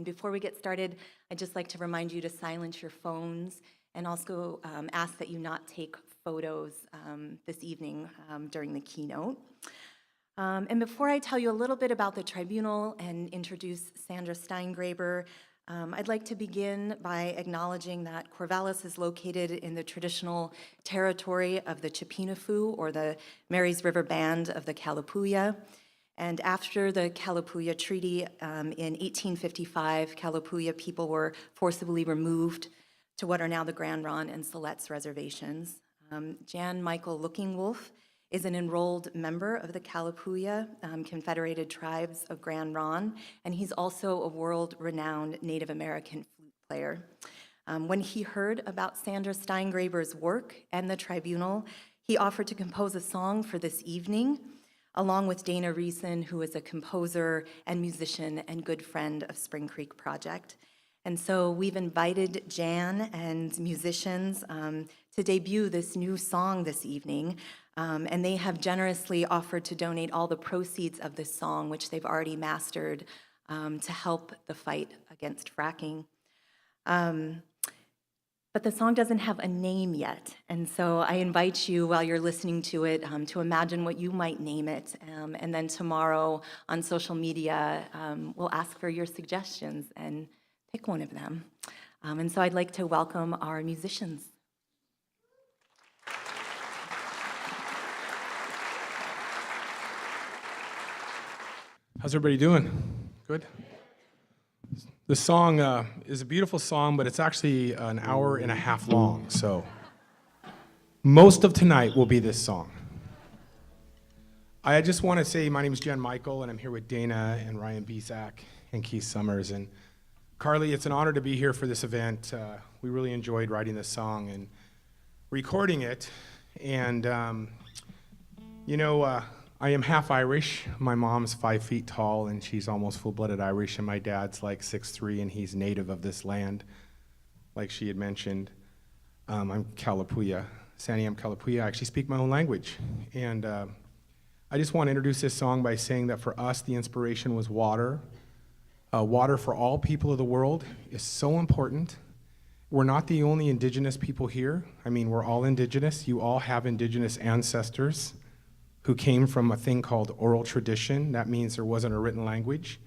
And before we get started, I'd just like to remind you to silence your phones and also ask that you not take photos this evening during the keynote. And before I tell you a little bit about the tribunal and introduce Sandra Steingraber, I'd like to begin by acknowledging that Corvallis is located in the traditional territory of the Chipinahfu, or the Marys River Band of the Kalapuya. And after the Kalapuya Treaty in 1855, Kalapuya people were forcibly removed to what are now the Grand Ronde and Siletz reservations. Jan Michael Looking Wolf is an enrolled member of the Kalapuya Confederated Tribes of Grand Ronde, and he's also a world-renowned Native American flute player. When he heard about Sandra Steingraber's work and the tribunal, he offered to compose a song for this evening, along with Dana Reeson, who is a composer and musician and good friend of Spring Creek Project. And so we've invited Jan and musicians to debut this new song this evening, and they have generously offered to donate all the proceeds of this song, which they've already mastered, to help the fight against fracking. But the song doesn't have a name yet, and so I invite you, while you're listening to it, to imagine what you might name it, and then tomorrow on social media, we'll ask for your suggestions and pick one of them. And so I'd like to welcome our musicians. How's everybody doing? Good? The song is a beautiful song, but it's actually an hour and a half long, so most of tonight will be this song. I just want to say my name is Jen Michael, and I'm here with Dana and Ryan Bizak and Keith Summers. And Carly, it's an honor to be here for this event. We really enjoyed writing this song and recording it. And, I am half Irish. My mom's 5 feet tall, and she's almost full-blooded Irish, and my dad's like 6'3", and he's native of this land, like she had mentioned. I'm Kalapuya, Santiam Kalapuya. I actually speak my own language. And I just want to introduce this song by saying that for us, the inspiration was water. Water for all people of the world is so important. We're not the only indigenous people here. I mean, we're all indigenous. You all have indigenous ancestors who came from a thing called oral tradition. That means there wasn't a written language.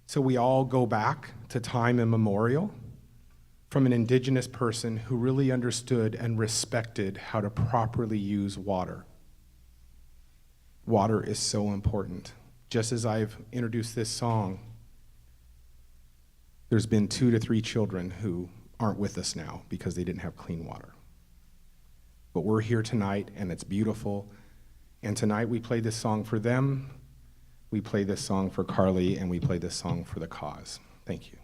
So we all go back to time immemorial from an indigenous person who really understood and respected how to properly use water. Water is so important. Just as I've introduced this song, there's been 2 to 3 children who aren't with us now because they didn't have clean water. But we're here tonight, and it's beautiful. And tonight we play this song for them, we play this song for Carly, and we play this song for the cause. Thank you.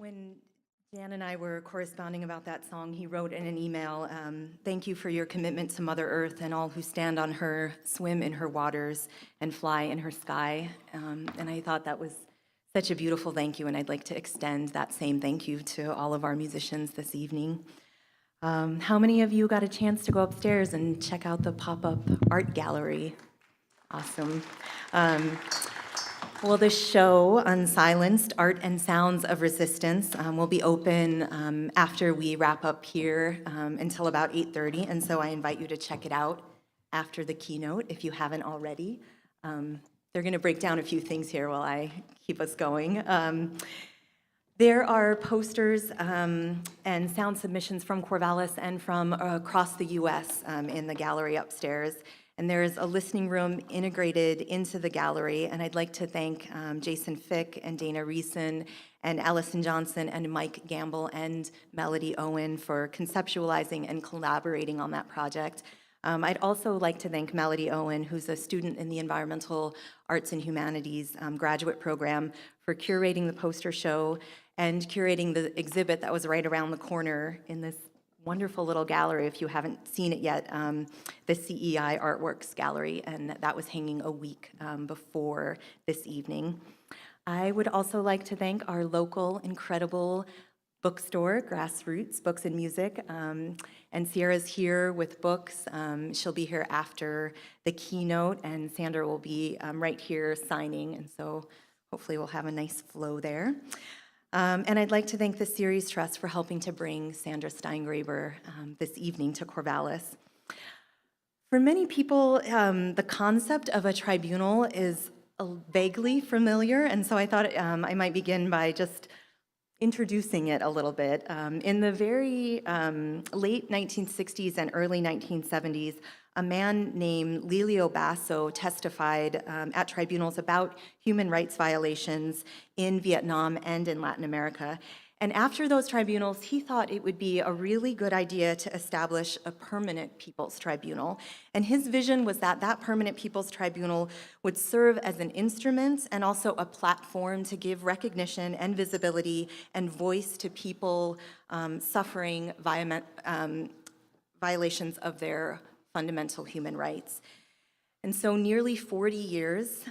When Dan and I were corresponding about that song, he wrote in an email, "Thank you for your commitment to Mother Earth and all who stand on her, swim in her waters, and fly in her sky." And I thought that was such a beautiful thank you, and I'd like to extend that same thank you to all of our musicians this evening. How many of you got a chance to go upstairs and check out the pop-up art gallery? Awesome. Well, the show, Unsilenced, Art and Sounds of Resistance, will be open after we wrap up here until about 8:30, and so I invite you to check it out after the keynote if you haven't already. They're going to break down a few things here while I keep us going. There are posters and sound submissions from Corvallis and from across the U.S. In the gallery upstairs. And there's a listening room integrated into the gallery. And I'd like to thank Jason Fick and Dana Reeson and Allison Johnson and Mike Gamble and Melody Owen for conceptualizing and collaborating on that project. I'd also like to thank Melody Owen, who's a student in the Environmental Arts and Humanities graduate program, for curating the poster show and curating the exhibit that was right around the corner in this wonderful little gallery, if you haven't seen it yet, the CEI Artworks Gallery, and that was hanging a week before this evening. I would also like to thank our local incredible bookstore, Grassroots Books and Music, and Sierra's here with books. She'll be here after the keynote, and Sandra will be right here signing, and so hopefully we'll have a nice flow there. And I'd like to thank the Ceres Trust for helping to bring Sandra Steingraber this evening to Corvallis. For many people, the concept of a tribunal is vaguely familiar, and so I thought I might begin by just introducing it a little bit. In the very late 1960s and early 1970s, a man named Lelio Basso testified at tribunals about human rights violations in Vietnam and in Latin America. And after those tribunals, he thought it would be a really good idea to establish a permanent people's tribunal. And his vision was that that permanent people's tribunal would serve as an instrument and also a platform to give recognition and visibility and voice to people suffering violations of their fundamental human rights. And so nearly 40 years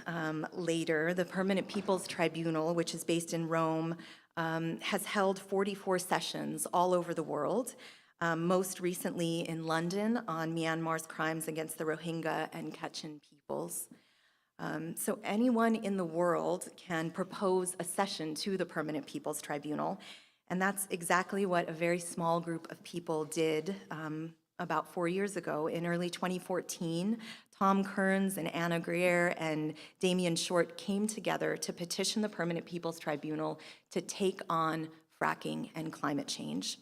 later, the Permanent Peoples Tribunal, which is based in Rome, has held 44 sessions all over the world, most recently in London on Myanmar's crimes against the Rohingya and Kachin peoples. So anyone in the world can propose a session to the Permanent Peoples Tribunal, and that's exactly what a very small group of people did about 4 years ago. In early 2014, Tom Kearns and Anna Greer and Damian Short came together to petition the Permanent Peoples Tribunal to take on fracking and climate change.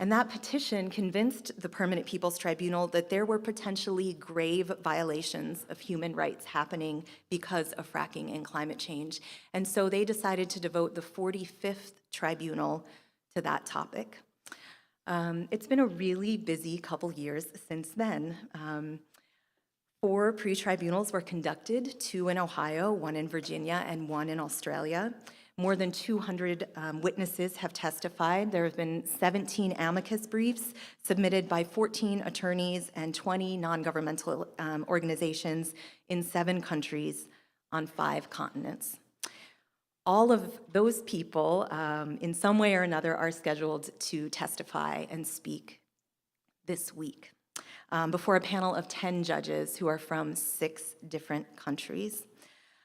And that petition convinced the Permanent Peoples Tribunal that there were potentially grave violations of human rights happening because of fracking and climate change. And so they decided to devote the 45th tribunal to that topic. It's been a really busy couple years since then. 4 pre-tribunals were conducted, 2 in Ohio, 1 in Virginia, and 1 in Australia. More than 200 witnesses have testified. There have been 17 amicus briefs submitted by 14 attorneys and 20 non-governmental organizations in 7 countries on 5 continents. All of those people, in some way or another, are scheduled to testify and speak this week before a panel of 10 judges who are from 6 different countries.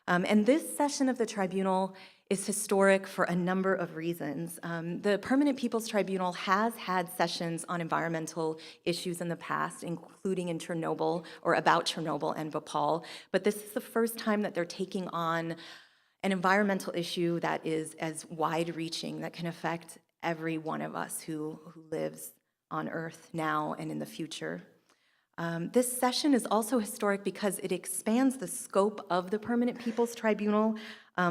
And this session of the tribunal is historic for a number of reasons. The Permanent Peoples Tribunal has had sessions on environmental issues in the past, including in Chernobyl, or about Chernobyl and Bhopal, but this is the first time that they're taking on an environmental issue that is as wide-reaching, that can affect every one of us who lives on Earth now and in the future. This session is also historic because it expands the scope of the Permanent Peoples Tribunal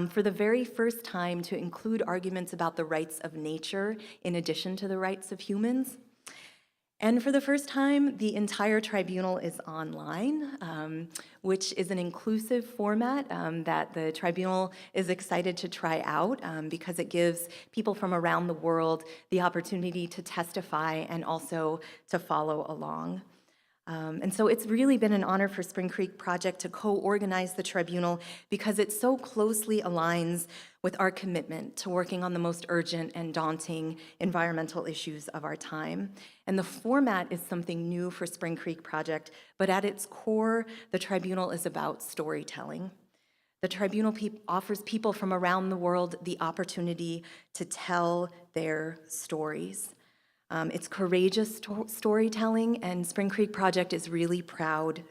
for the very first time to include arguments about the rights of nature in addition to the rights of humans. And for the first time, the entire tribunal is online, which is an inclusive format that the tribunal is excited to try out because it gives people from around the world the opportunity to testify and also to follow along. And so it's really been an honor for Spring Creek Project to co-organize the tribunal because it so closely aligns with our commitment to working on the most urgent and daunting environmental issues of our time. And the format is something new for Spring Creek Project, but at its core, the tribunal is about storytelling. The tribunal offers people from around the world the opportunity to tell their stories. It's courageous storytelling, and Spring Creek Project is really proud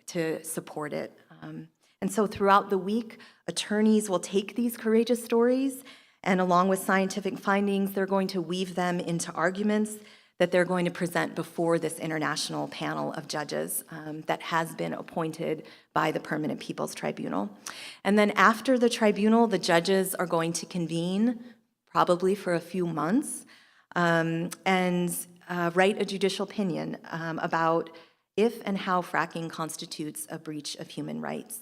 to support it. And so throughout the week, attorneys will take these courageous stories, and along with scientific findings, they're going to weave them into arguments that they're going to present before this international panel of judges that has been appointed by the Permanent Peoples Tribunal. And then after the tribunal, the judges are going to convene, probably for a few months, and write a judicial opinion about if and how fracking constitutes a breach of human rights.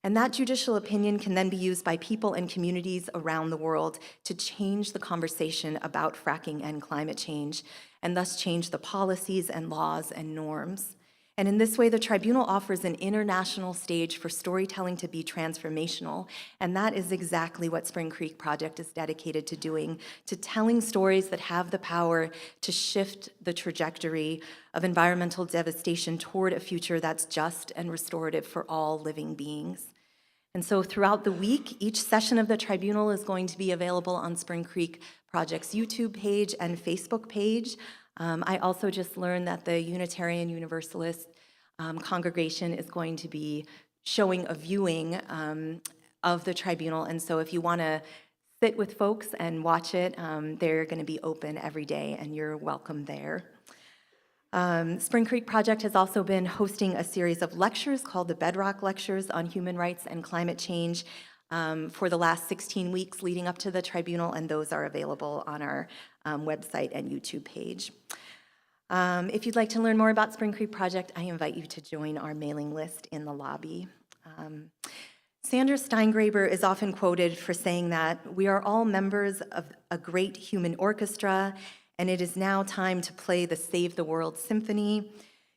And that judicial opinion can then be used by people and communities around the world to change the conversation about fracking and climate change, and thus change the policies and laws and norms. And in this way, the tribunal offers an international stage for storytelling to be transformational, and that is exactly what Spring Creek Project is dedicated to doing, to telling stories that have the power to shift the trajectory of environmental devastation toward a future that's just and restorative for all living beings. And so throughout the week, each session of the tribunal is going to be available on Spring Creek Project's YouTube page and Facebook page. I also just learned that the Unitarian Universalist congregation is going to be showing a viewing of the tribunal, and so if you want to sit with folks and watch it, they're going to be open every day, and you're welcome there. Spring Creek Project has also been hosting a series of lectures called the Bedrock Lectures on Human Rights and Climate Change for the last 16 weeks leading up to the tribunal, and those are available on our website and YouTube page. If you'd like to learn more about Spring Creek Project, I invite you to join our mailing list in the lobby. Sandra Steingraber is often quoted for saying that we are all members of a great human orchestra, and it is now time to play the Save the World Symphony.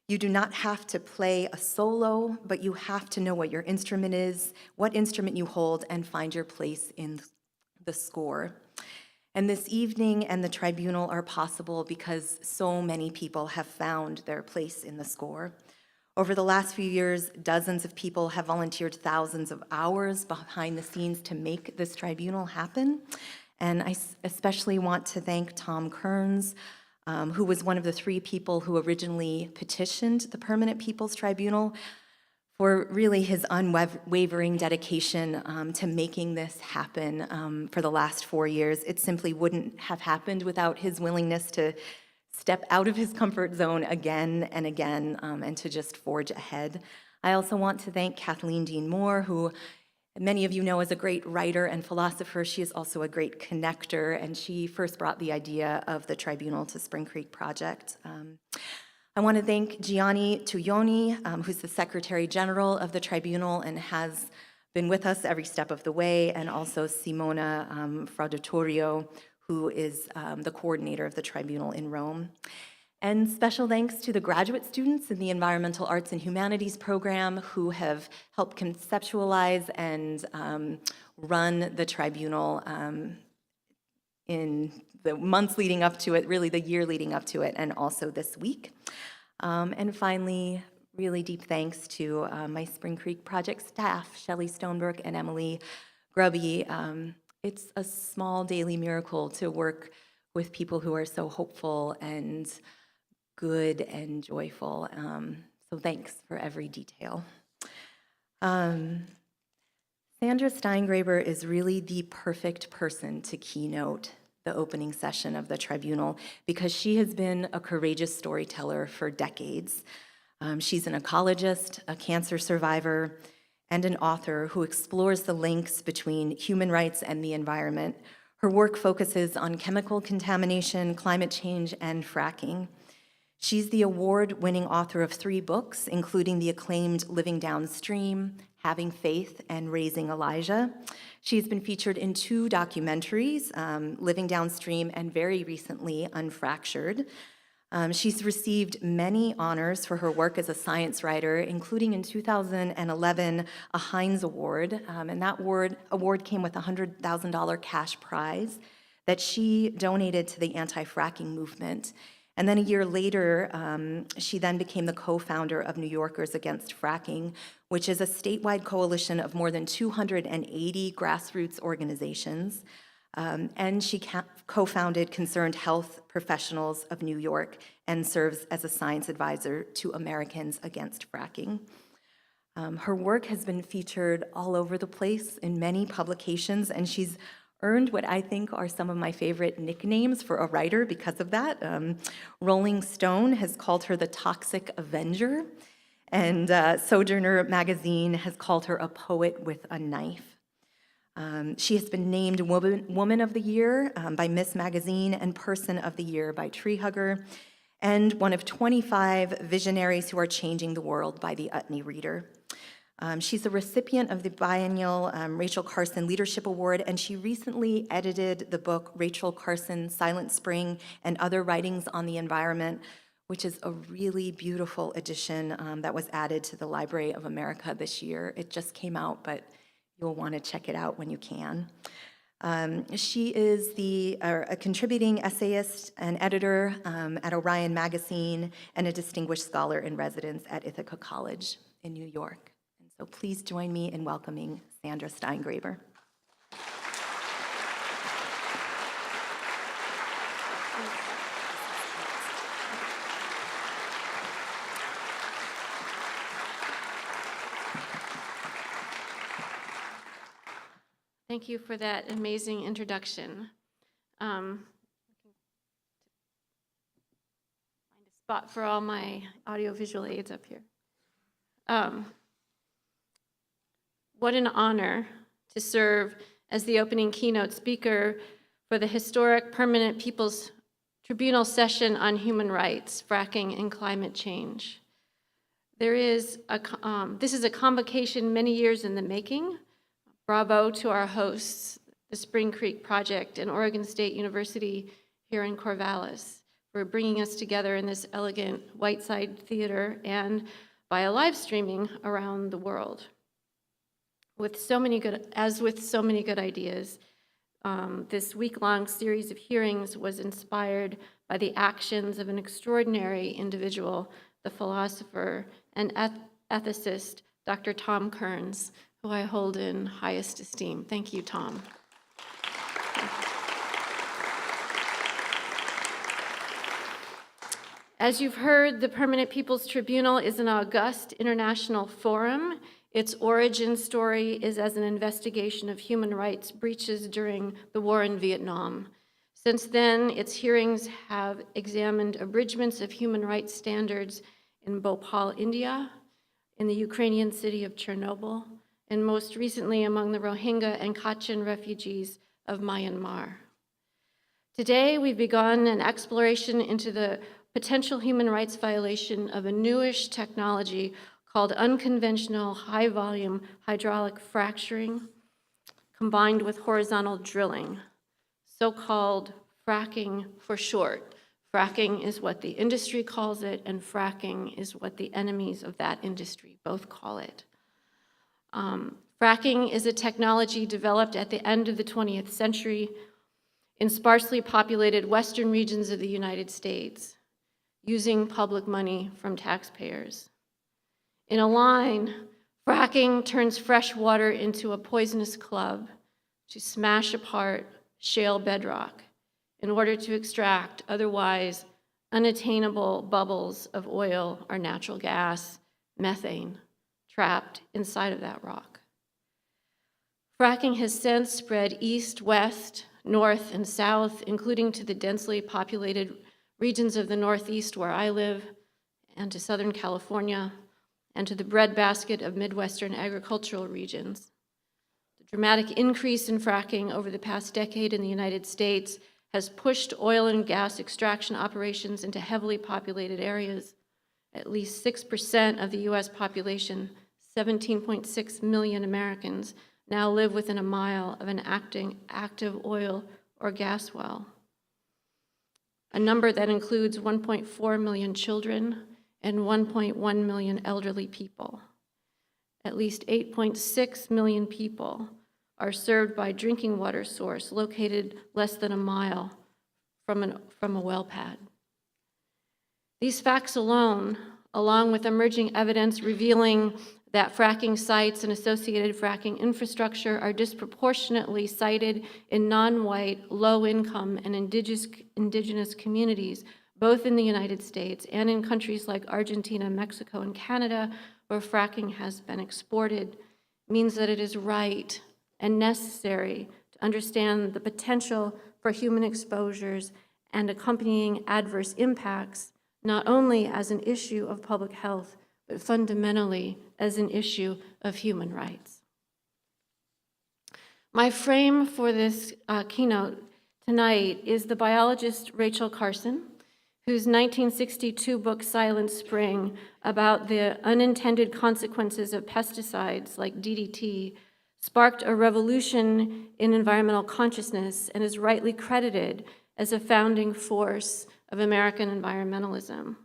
You do not have to play a solo, but you have to know what your instrument is, what instrument you hold, and find your place in the score. And this evening and the tribunal are possible because so many people have found their place in the score. Over the last few years, dozens of people have volunteered thousands of hours behind the scenes to make this tribunal happen. And I especially want to thank Tom Kearns, who was one of the 3 people who originally petitioned the Permanent Peoples Tribunal, for really his unwavering dedication to making this happen for the last 4 years. It simply wouldn't have happened without his willingness to step out of his comfort zone again and again and to just forge ahead. I also want to thank Kathleen Dean Moore, who many of you know is a great writer and philosopher. She is also a great connector, and she first brought the idea of the tribunal to Spring Creek Project. I want to thank Gianni Tuioni, who's the Secretary General of the Tribunal and has been with us every step of the way, and also Simona Fraudatorio, who is the coordinator of the Tribunal in Rome. And special thanks to the graduate students in the Environmental Arts and Humanities program who have helped conceptualize and run the tribunal in the months leading up to it, really the year leading up to it, and also this week. And finally, really deep thanks to my Spring Creek Project staff, Shelley Stonebrook and Emily Grubby. It's a small daily miracle to work with people who are so hopeful and good and joyful. So thanks for every detail. Sandra Steingraber is really the perfect person to keynote the opening session of the tribunal because she has been a courageous storyteller for decades. She's an ecologist, a cancer survivor, and an author who explores the links between human rights and the environment. Her work focuses on chemical contamination, climate change, and fracking. She's the award-winning author of 3 books, including the acclaimed Living Downsteam, Having Faith, and Raising Elijah. She's been featured in 2 documentaries, Living Downsteam and very recently, Unfractured. She's received many honors for her work as a science writer, including in 2011, a Heinz Award, and that award came with a $100,000 cash prize that she donated to the anti-fracking movement. And then a year later, she then became the co-founder of New Yorkers Against Fracking, which is a statewide coalition of more than 280 grassroots organizations. And she co-founded Concerned Health Professionals of New York and serves as a science advisor to Americans Against Fracking. Her work has been featured all over the place in many publications, and she's earned what I think are some of my favorite nicknames for a writer because of that. Rolling Stone has called her the Toxic Avenger, and Sojourner magazine has called her a poet with a knife. She has been named Woman of the Year by Miss Magazine and Person of the Year by Tree Hugger, and one of 25 visionaries who are changing the world by the Utne Reader. She's a recipient of the biennial Rachel Carson Leadership Award, and she recently edited the book Rachel Carson, Silent Spring, and Other Writings on the Environment, which is a really beautiful edition that was added to the Library of America this year. It just came out, but you'll want to check it out when you can. She is a contributing essayist and editor at Orion Magazine and a distinguished scholar in residence at Ithaca College in New York. So please join me in welcoming Sandra Steingraber. Thank you for that amazing introduction. Find a spot for all my audiovisual aids up here. What an honor to serve as the opening keynote speaker for the historic Permanent Peoples Tribunal Session on Human Rights, Fracking and Climate Change. This is a convocation many years in the making. Bravo to our hosts, the Spring Creek Project and Oregon State University here in Corvallis, for bringing us together in this elegant Whiteside Theater and via live streaming around the world. With so many good ideas, this week-long series of hearings was inspired by the actions of an extraordinary individual, the philosopher and ethicist, Dr. Tom Kearns, who I hold in highest esteem. Thank you, Tom. As you've heard, the Permanent Peoples Tribunal is an august international forum. Its origin story is as an investigation of human rights breaches during the war in Vietnam. Since then, its hearings have examined abridgments of human rights standards in Bhopal, India, in the Ukrainian city of Chernobyl, and most recently among the Rohingya and Kachin refugees of Myanmar. Today, we've begun an exploration into the potential human rights violation of a newish technology called unconventional high-volume hydraulic fracturing combined with horizontal drilling, so-called fracking for short. Fracking is what the industry calls it, and fracking is what the enemies of that industry both call it. Fracking is a technology developed at the end of the 20th century in sparsely populated western regions of the United States, using public money from taxpayers. In a line, fracking turns fresh water into a poisonous club to smash apart shale bedrock in order to extract otherwise unattainable bubbles of oil or natural gas, methane, trapped inside of that rock. Fracking has since spread east, west, north, and south, including to the densely populated regions of the Northeast where I live, and to Southern California, and to the breadbasket of Midwestern agricultural regions. The dramatic increase in fracking over the past decade in the United States has pushed oil and gas extraction operations into heavily populated areas. At least 6% of the US population, 17.6 million Americans, now live within a mile of an active oil or gas well. A number that includes 1.4 million children and 1.1 million elderly people. At least 8.6 million people are served by drinking water source located less than a mile from a well pad. These facts alone, along with emerging evidence revealing that fracking sites and associated fracking infrastructure are disproportionately sited in non-white, low-income, and indigenous communities, both in the United States and in countries like Argentina, Mexico, and Canada, where fracking has been exported, means that it is right and necessary to understand the potential for human exposures and accompanying adverse impacts, not only as an issue of public health, but fundamentally as an issue of human rights. My frame for this keynote tonight is the biologist Rachel Carson, whose 1962 book, Silent Spring, about the unintended consequences of pesticides like DDT, sparked a revolution in environmental consciousness and is rightly credited as a founding force of American environmentalism.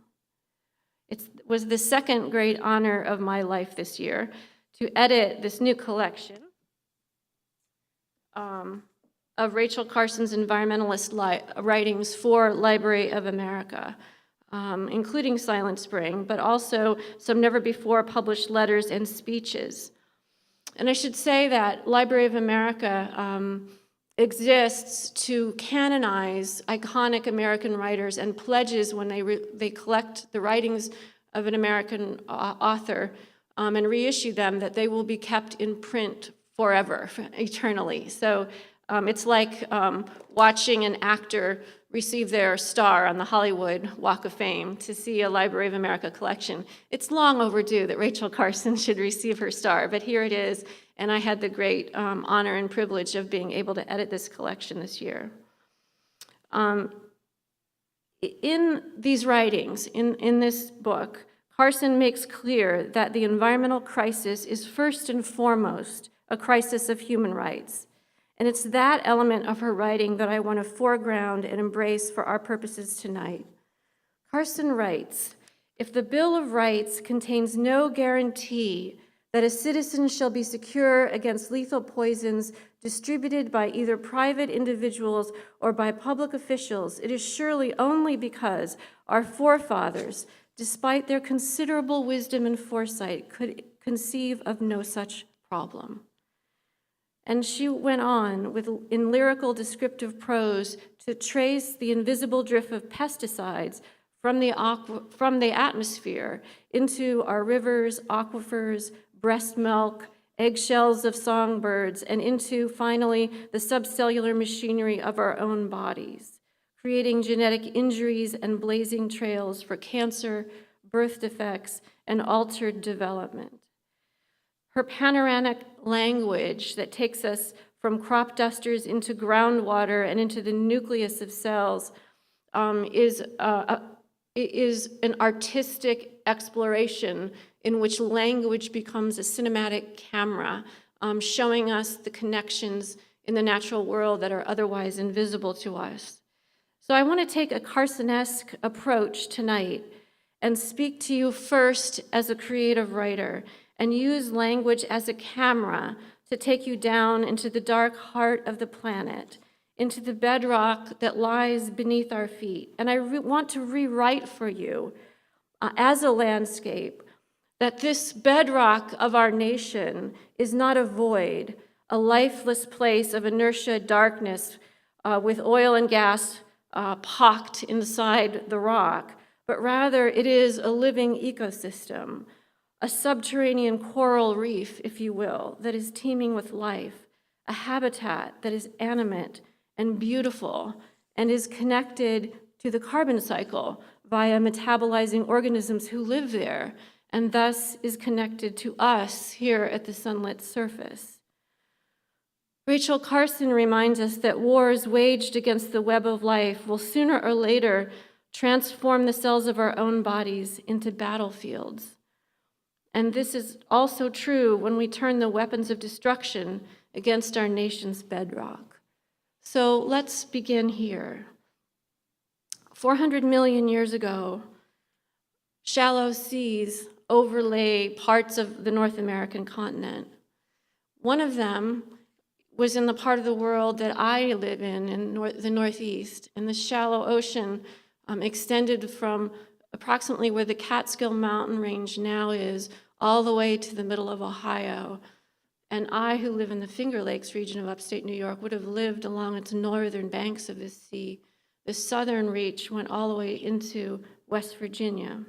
It was the second great honor of my life this year to edit this new collection of Rachel Carson's environmentalist writings for Library of America, including Silent Spring, but also some never-before published letters and speeches. And I should say that Library of America exists to canonize iconic American writers and pledges when they collect the writings of an American author and reissue them, that they will be kept in print forever, eternally. So it's like watching an actor receive their star on the Hollywood Walk of Fame to see a Library of America collection. It's long overdue that Rachel Carson should receive her star, but here it is, and I had the great honor and privilege of being able to edit this collection this year. In these writings, in this book, Carson makes clear that the environmental crisis is first and foremost a crisis of human rights. And it's that element of her writing that I want to foreground and embrace for our purposes tonight. Carson writes, "If the Bill of Rights contains no guarantee that a citizen shall be secure against lethal poisons distributed by either private individuals or by public officials, it is surely only because our forefathers, despite their considerable wisdom and foresight, could conceive of no such problem." And she went on in lyrical descriptive prose to trace the invisible drift of pesticides from the atmosphere into our rivers, aquifers, breast milk, eggshells of songbirds, and into, finally, the subcellular machinery of our own bodies, creating genetic injuries and blazing trails for cancer, birth defects, and altered development. Her panoramic language that takes us from crop dusters into groundwater and into the nucleus of cells is an artistic exploration in which language becomes a cinematic camera, showing us the connections in the natural world that are otherwise invisible to us. So I want to take a Carson-esque approach tonight and speak to you first as a creative writer and use language as a camera to take you down into the dark heart of the planet, into the bedrock that lies beneath our feet. And I want to rewrite for you, as a landscape, that this bedrock of our nation is not a void, a lifeless place of inertia, darkness, with oil and gas pocked inside the rock, but rather it is a living ecosystem, a subterranean coral reef, if you will, that is teeming with life, a habitat that is animate and beautiful and is connected to the carbon cycle via metabolizing organisms who live there, and thus is connected to us here at the sunlit surface. Rachel Carson reminds us that wars waged against the web of life will sooner or later transform the cells of our own bodies into battlefields. And this is also true when we turn the weapons of destruction against our nation's bedrock. So let's begin here. 400 million years ago, shallow seas overlay parts of the North American continent. One of them was in the part of the world that I live in the Northeast, and the shallow ocean extended from approximately where the Catskill mountain range now is, all the way to the middle of Ohio. And I, who live in the Finger Lakes region of upstate New York, would have lived along its northern banks of this sea. The southern reach went all the way into West Virginia.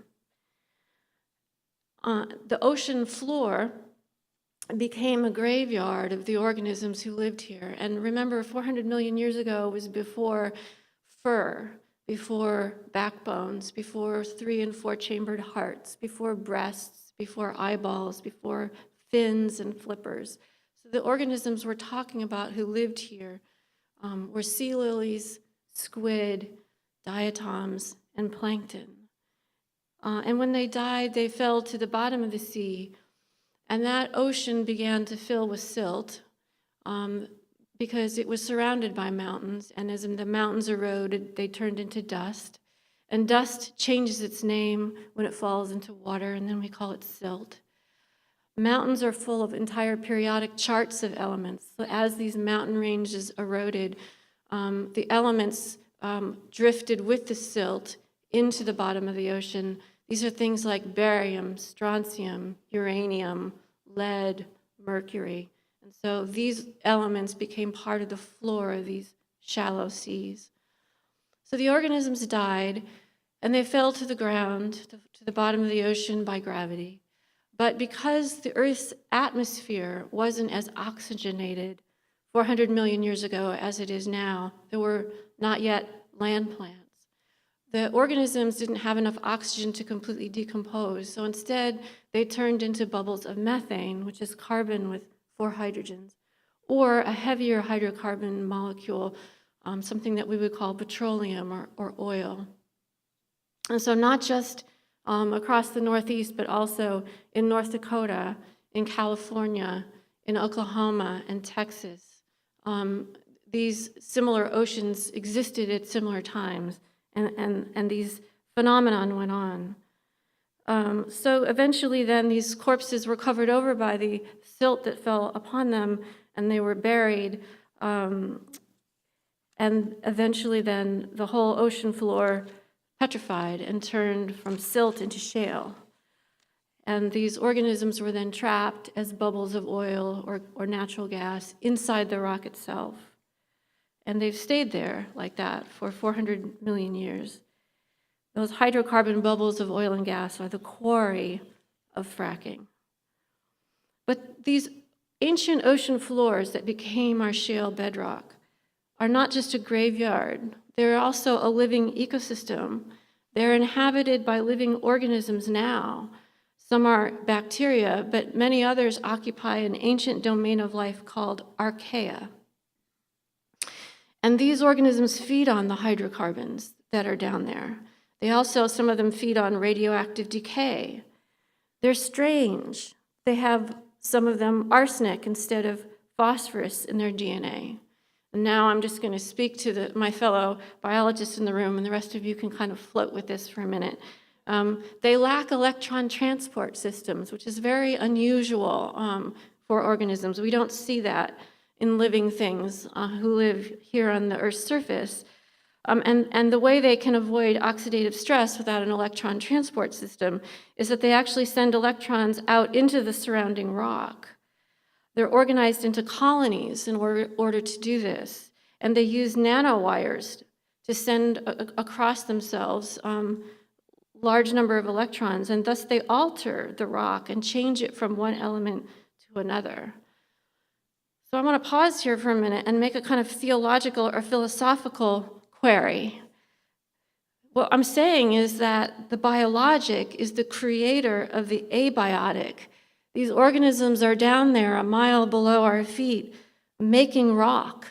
The ocean floor became a graveyard of the organisms who lived here. And remember, 400 million years ago was before fur, before backbones, before 3- and 4-chambered hearts, before breasts, before eyeballs, before fins and flippers. So the organisms we're talking about who lived here were sea lilies, squid, diatoms, and plankton. And when they died, they fell to the bottom of the sea, and that ocean began to fill with silt because it was surrounded by mountains, and as the mountains eroded, they turned into dust. And dust changes its name when it falls into water, and then we call it silt. Mountains are full of entire periodic charts of elements. So as these mountain ranges eroded, the elements drifted with the silt into the bottom of the ocean. These are things like barium, strontium, uranium, lead, mercury. And so these elements became part of the floor of these shallow seas. So the organisms died, and they fell to the ground, to the bottom of the ocean by gravity. But because the Earth's atmosphere wasn't as oxygenated 400 million years ago as it is now, there were not yet land plants. The organisms didn't have enough oxygen to completely decompose, so instead they turned into bubbles of methane, which is carbon with 4 hydrogens, or a heavier hydrocarbon molecule, something that we would call petroleum or oil. And so not just across the Northeast, but also in North Dakota, in California, in Oklahoma, and Texas. These similar oceans existed at similar times, and these phenomenon went on. So eventually then these corpses were covered over by the silt that fell upon them, and they were buried. And eventually then the whole ocean floor petrified and turned from silt into shale. And these organisms were then trapped as bubbles of oil or natural gas inside the rock itself. And they've stayed there like that for 400 million years. Those hydrocarbon bubbles of oil and gas are the quarry of fracking. But these ancient ocean floors that became our shale bedrock are not just a graveyard. They're also a living ecosystem. They're inhabited by living organisms now. Some are bacteria, but many others occupy an ancient domain of life called archaea. And these organisms feed on the hydrocarbons that are down there. They also, some of them feed on radioactive decay. They're strange. They have, some of them, arsenic instead of phosphorus in their DNA. And now I'm just going to speak to my fellow biologists in the room, and the rest of you can kind of float with this for a minute. They lack electron transport systems, which is very unusual for organisms. We don't see that in living things who live here on the Earth's surface. And the way they can avoid oxidative stress without an electron transport system is that they actually send electrons out into the surrounding rock. They're organized into colonies in order to do this. And they use nanowires to send across themselves large number of electrons, and thus they alter the rock and change it from one element to another. So I want to pause here for a minute and make a kind of theological or philosophical query. What I'm saying is that the biologic is the creator of the abiotic. These organisms are down there a mile below our feet, making rock,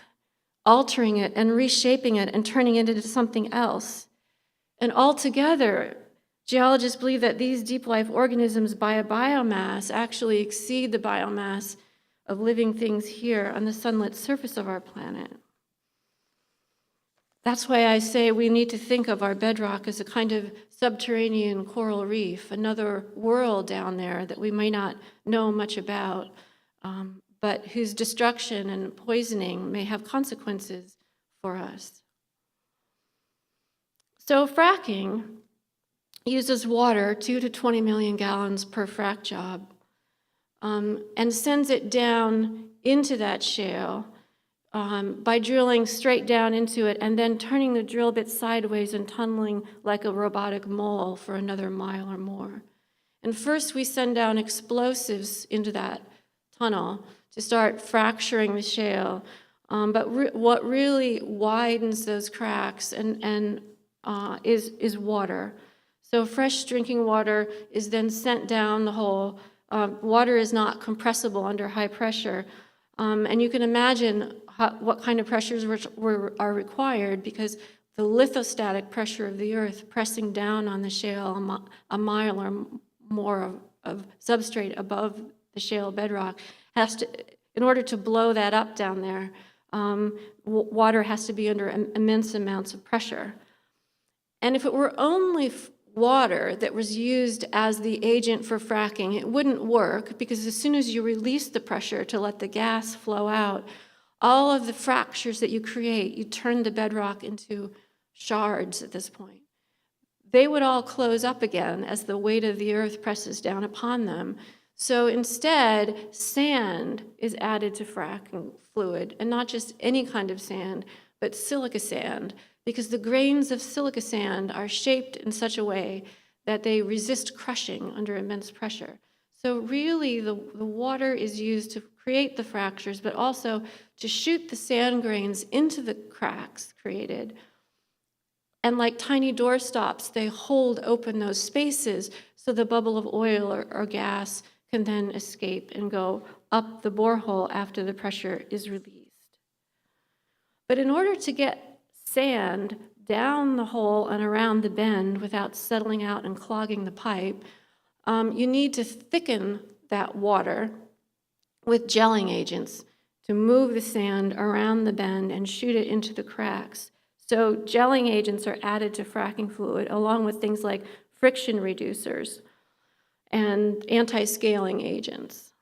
altering it and reshaping it and turning it into something else. And altogether, geologists believe that these deep life organisms by a biomass actually exceed the biomass of living things here on the sunlit surface of our planet. That's why I say we need to think of our bedrock as a kind of subterranean coral reef, another world down there that we may not know much about, but whose destruction and poisoning may have consequences for us. So fracking uses water, 2 to 20 million gallons per frac job, and sends it down into that shale by drilling straight down into it and then turning the drill bit sideways and tunneling like a robotic mole for another mile or more. And first we send down explosives into that tunnel to start fracturing the shale. But what really widens those cracks is water. So fresh drinking water is then sent down the hole. Water is not compressible under high pressure. And you can imagine what kind of pressures are required, because the lithostatic pressure of the earth pressing down on the shale a mile or more of substrate above the shale bedrock has to, in order to blow that up down there, water has to be under immense amounts of pressure. And if it were only water that was used as the agent for fracking, it wouldn't work, because as soon as you release the pressure to let the gas flow out, all of the fractures that you create, you turn the bedrock into shards at this point. They would all close up again as the weight of the earth presses down upon them. So instead, sand is added to fracking fluid, and not just any kind of sand, but silica sand, because the grains of silica sand are shaped in such a way that they resist crushing under immense pressure. So really, the water is used to create the fractures, but also to shoot the sand grains into the cracks created. And like tiny doorstops, they hold open those spaces so the bubble of oil or gas can then escape and go up the borehole after the pressure is released. But in order to get sand down the hole and around the bend without settling out and clogging the pipe, you need to thicken that water with gelling agents to move the sand around the bend and shoot it into the cracks. So gelling agents are added to fracking fluid, along with things like friction reducers and anti-scaling agents.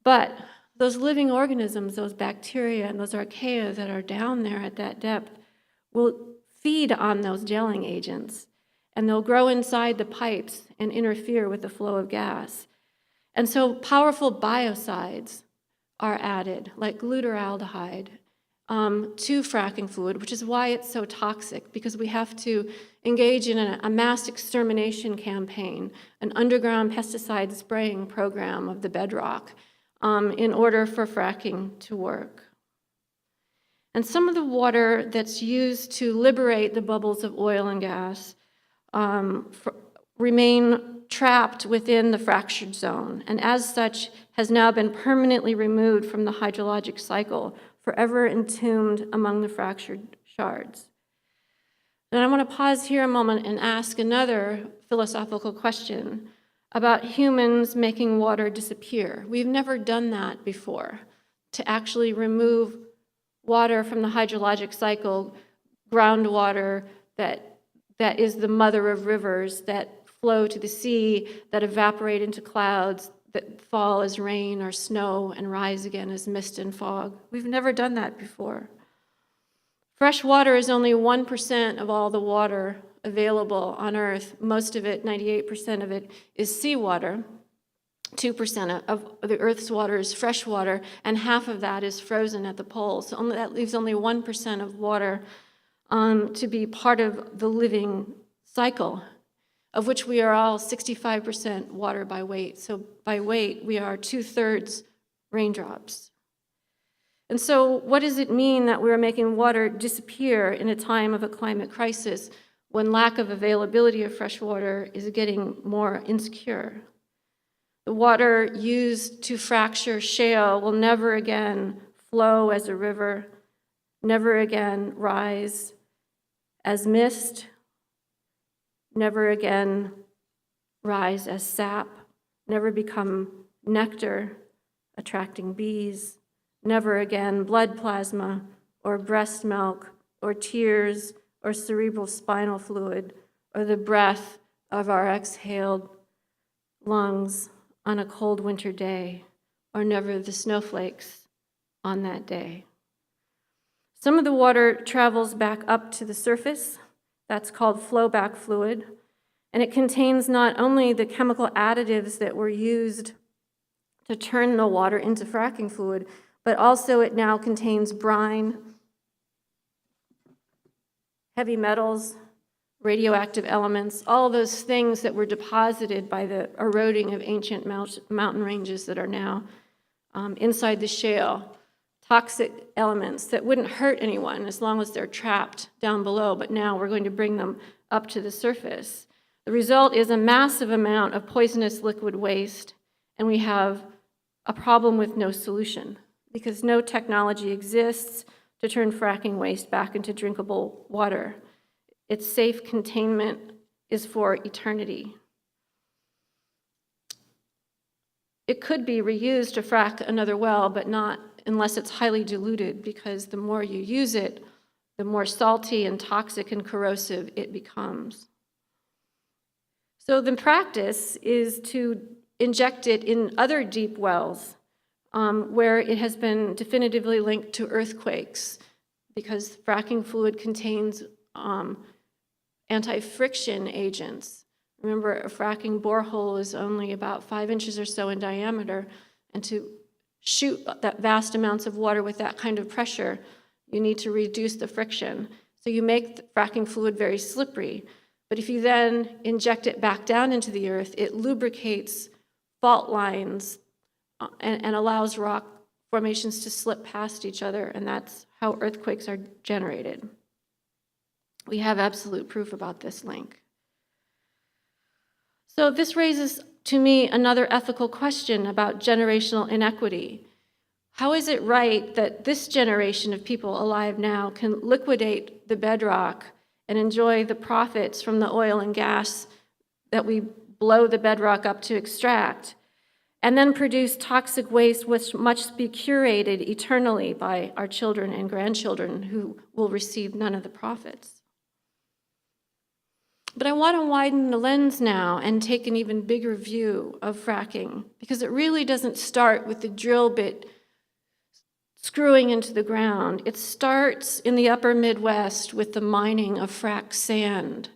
But those living organisms, those bacteria and those archaea that are down there at that depth, will feed on those gelling agents, and they'll grow inside the pipes and interfere with the flow of gas. And so powerful biocides are added, like glutaraldehyde, to fracking fluid, which is why it's so toxic, because we have to engage in a mass extermination campaign, an underground pesticide spraying program of the bedrock, in order for fracking to work. And some of the water that's used to liberate the bubbles of oil and gas remain trapped within the fractured zone, and as such has now been permanently removed from the hydrologic cycle, forever entombed among the fractured shards. And I want to pause here a moment and ask another philosophical question about humans making water disappear. We've never done that before, to actually remove water from the hydrologic cycle, groundwater that is the mother of rivers, that flow to the sea, that evaporate into clouds, that fall as rain or snow and rise again as mist and fog. We've never done that before. Fresh water is only 1% of all the water available on Earth. Most of it, 98% of it, is seawater. 2% of the Earth's water is fresh water, and half of that is frozen at the poles. So that leaves only 1% of water to be part of the living cycle, of which we are all 65% water by weight. So by weight, we are 2/3 raindrops. And so what does it mean that we're making water disappear in a time of a climate crisis when lack of availability of fresh water is getting more insecure? The water used to fracture shale will never again flow as a river, never again rise as mist, never again rise as sap, never become nectar, attracting bees, never again blood plasma or breast milk or tears or cerebral spinal fluid or the breath of our exhaled lungs on a cold winter day, or never the snowflakes on that day. Some of the water travels back up to the surface. That's called flowback fluid. And it contains not only the chemical additives that were used to turn the water into fracking fluid, but also it now contains brine, heavy metals, radioactive elements, all those things that were deposited by the eroding of ancient mountain ranges that are now inside the shale. Toxic elements that wouldn't hurt anyone as long as they're trapped down below, but now we're going to bring them up to the surface. The result is a massive amount of poisonous liquid waste, and we have a problem with no solution because no technology exists to turn fracking waste back into drinkable water. Its safe containment is for eternity. It could be reused to frack another well, but not unless it's highly diluted, because the more you use it, the more salty and toxic and corrosive it becomes. So the practice is to inject it in other deep wells where it has been definitively linked to earthquakes, because fracking fluid contains anti-friction agents. Remember, a fracking borehole is only about 5 inches or so in diameter, and to shoot that vast amounts of water with that kind of pressure, you need to reduce the friction. So you make the fracking fluid very slippery, but if you then inject it back down into the earth, it lubricates fault lines and allows rock formations to slip past each other, and that's how earthquakes are generated. We have absolute proof about this link. So this raises to me another ethical question about generational inequity. How is it right that this generation of people alive now can liquidate the bedrock and enjoy the profits from the oil and gas that we blow the bedrock up to extract, and then produce toxic waste which must be curated eternally by our children and grandchildren who will receive none of the profits? But I want to widen the lens now and take an even bigger view of fracking, because it really doesn't start with the drill bit screwing into the ground. It starts in the upper Midwest with the mining of frack sand.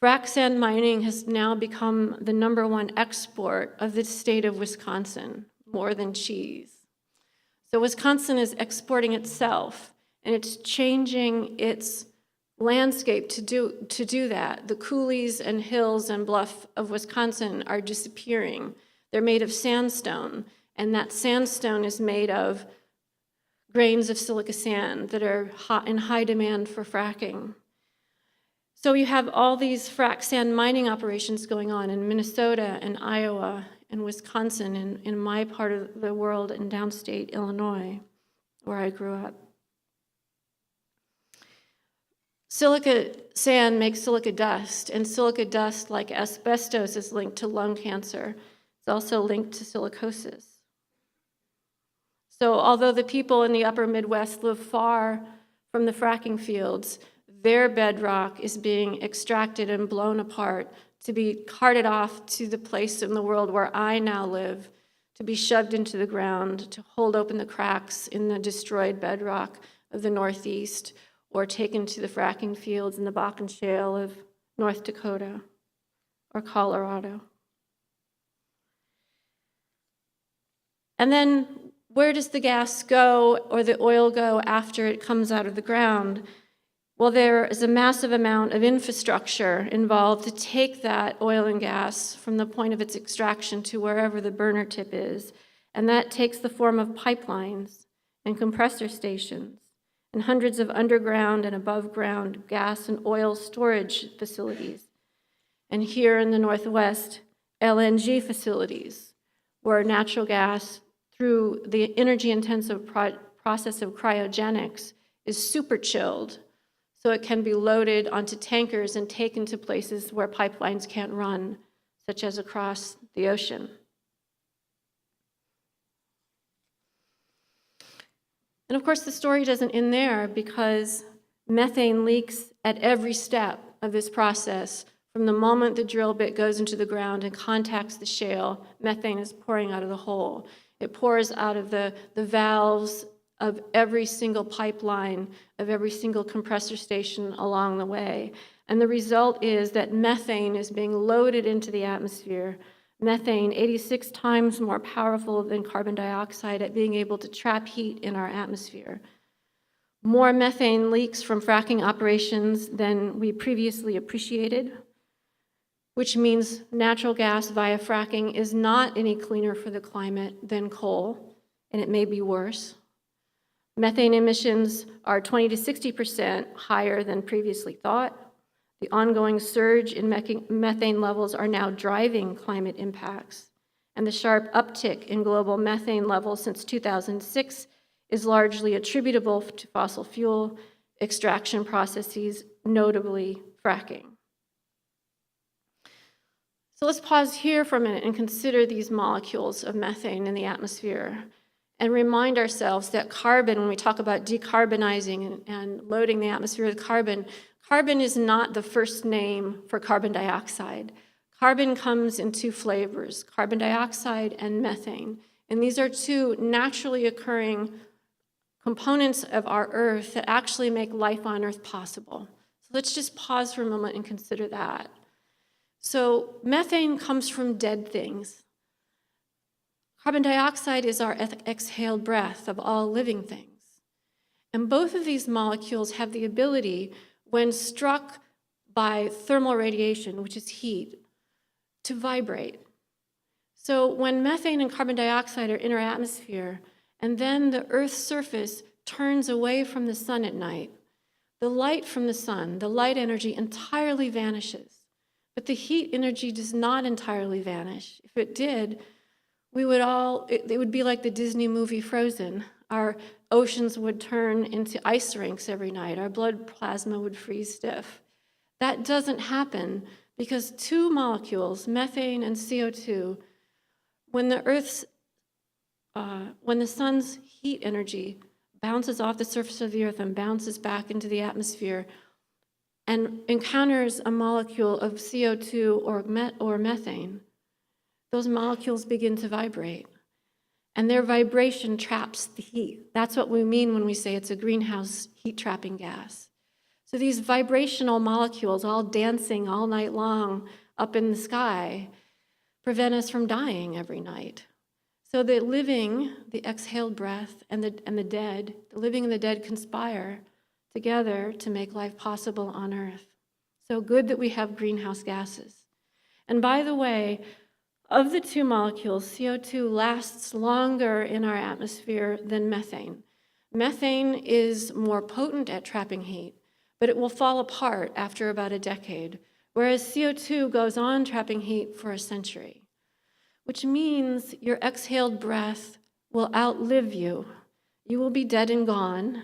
Frack sand mining has now become the #1 export of the state of Wisconsin, more than cheese. So Wisconsin is exporting itself, and it's changing its landscape to do that. The coulees and hills and bluff of Wisconsin are disappearing. They're made of sandstone, and that sandstone is made of grains of silica sand that are in high demand for fracking. So you have all these frack sand mining operations going on in Minnesota and Iowa and Wisconsin and in my part of the world in downstate Illinois, where I grew up. Silica sand makes silica dust, and silica dust, like asbestos, is linked to lung cancer. It's also linked to silicosis. So although the people in the upper Midwest live far from the fracking fields, their bedrock is being extracted and blown apart to be carted off to the place in the world where I now live, to be shoved into the ground, to hold open the cracks in the destroyed bedrock of the Northeast, or taken to the fracking fields in the Bakken Shale of North Dakota or Colorado. And then where does the gas go or the oil go after it comes out of the ground? Well, there is a massive amount of infrastructure involved to take that oil and gas from the point of its extraction to wherever the burner tip is. And that takes the form of pipelines and compressor stations and hundreds of underground and above ground gas and oil storage facilities. And here in the Northwest, LNG facilities, where natural gas through the energy-intensive process of cryogenics is super chilled, so it can be loaded onto tankers and taken to places where pipelines can't run, such as across the ocean. And of course, the story doesn't end there, because methane leaks at every step of this process. From the moment the drill bit goes into the ground and contacts the shale, methane is pouring out of the hole. It pours out of the valves of every single pipeline, of every single compressor station along the way. And the result is that methane is being loaded into the atmosphere. Methane, 86 times more powerful than carbon dioxide at being able to trap heat in our atmosphere. More methane leaks from fracking operations than we previously appreciated, which means natural gas via fracking is not any cleaner for the climate than coal, and it may be worse. Methane emissions are 20 to 60% higher than previously thought. The ongoing surge in methane levels are now driving climate impacts, and the sharp uptick in global methane levels since 2006 is largely attributable to fossil fuel extraction processes, notably fracking. So let's pause here for a minute and consider these molecules of methane in the atmosphere and remind ourselves that carbon, when we talk about decarbonizing and loading the atmosphere with carbon, carbon is not the first name for carbon dioxide. Carbon comes in two flavors, carbon dioxide and methane. And these are two naturally occurring components of our Earth that actually make life on Earth possible. So let's just pause for a moment and consider that. So methane comes from dead things. Carbon dioxide is our exhaled breath of all living things. And both of these molecules have the ability, when struck by thermal radiation, which is heat, to vibrate. So when methane and carbon dioxide are in our atmosphere, and then the Earth's surface turns away from the sun at night, the light from the sun, the light energy entirely vanishes. But the heat energy does not entirely vanish. If it did, it would be like the Disney movie Frozen. Our oceans would turn into ice rinks every night. Our blood plasma would freeze stiff. That doesn't happen because two molecules, methane and CO2, when the sun's heat energy bounces off the surface of the Earth and bounces back into the atmosphere and encounters a molecule of CO2 or methane, those molecules begin to vibrate. And their vibration traps the heat. That's what we mean when we say it's a greenhouse heat-trapping gas. So these vibrational molecules, all dancing all night long up in the sky, prevent us from dying every night. So the living, the exhaled breath, and the dead, the living and the dead conspire together to make life possible on Earth. So good that we have greenhouse gases. And by the way, of the two molecules, CO2 lasts longer in our atmosphere than methane. Methane is more potent at trapping heat, but it will fall apart after about a decade, whereas CO2 goes on trapping heat for a century, which means your exhaled breath will outlive you. You will be dead and gone,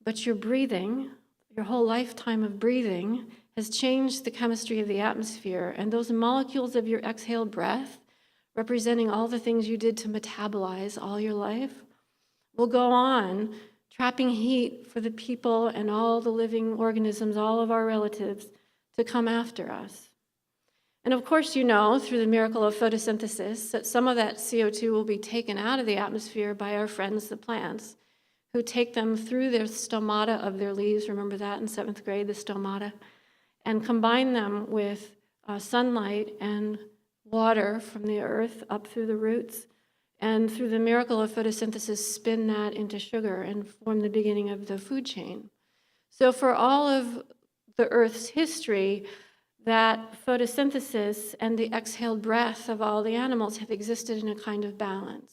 but your breathing, your whole lifetime of breathing, has changed the chemistry of the atmosphere, and those molecules of your exhaled breath, representing all the things you did to metabolize all your life, will go on trapping heat for the people and all the living organisms, all of our relatives, to come after us. And of course, you know, through the miracle of photosynthesis, that some of that CO2 will be taken out of the atmosphere by our friends, the plants, who take them through their stomata of their leaves, remember that in 7th grade, the stomata, and combine them with sunlight and water from the earth up through the roots, and through the miracle of photosynthesis, spin that into sugar and form the beginning of the food chain. So for all of the Earth's history, that photosynthesis and the exhaled breath of all the animals have existed in a kind of balance.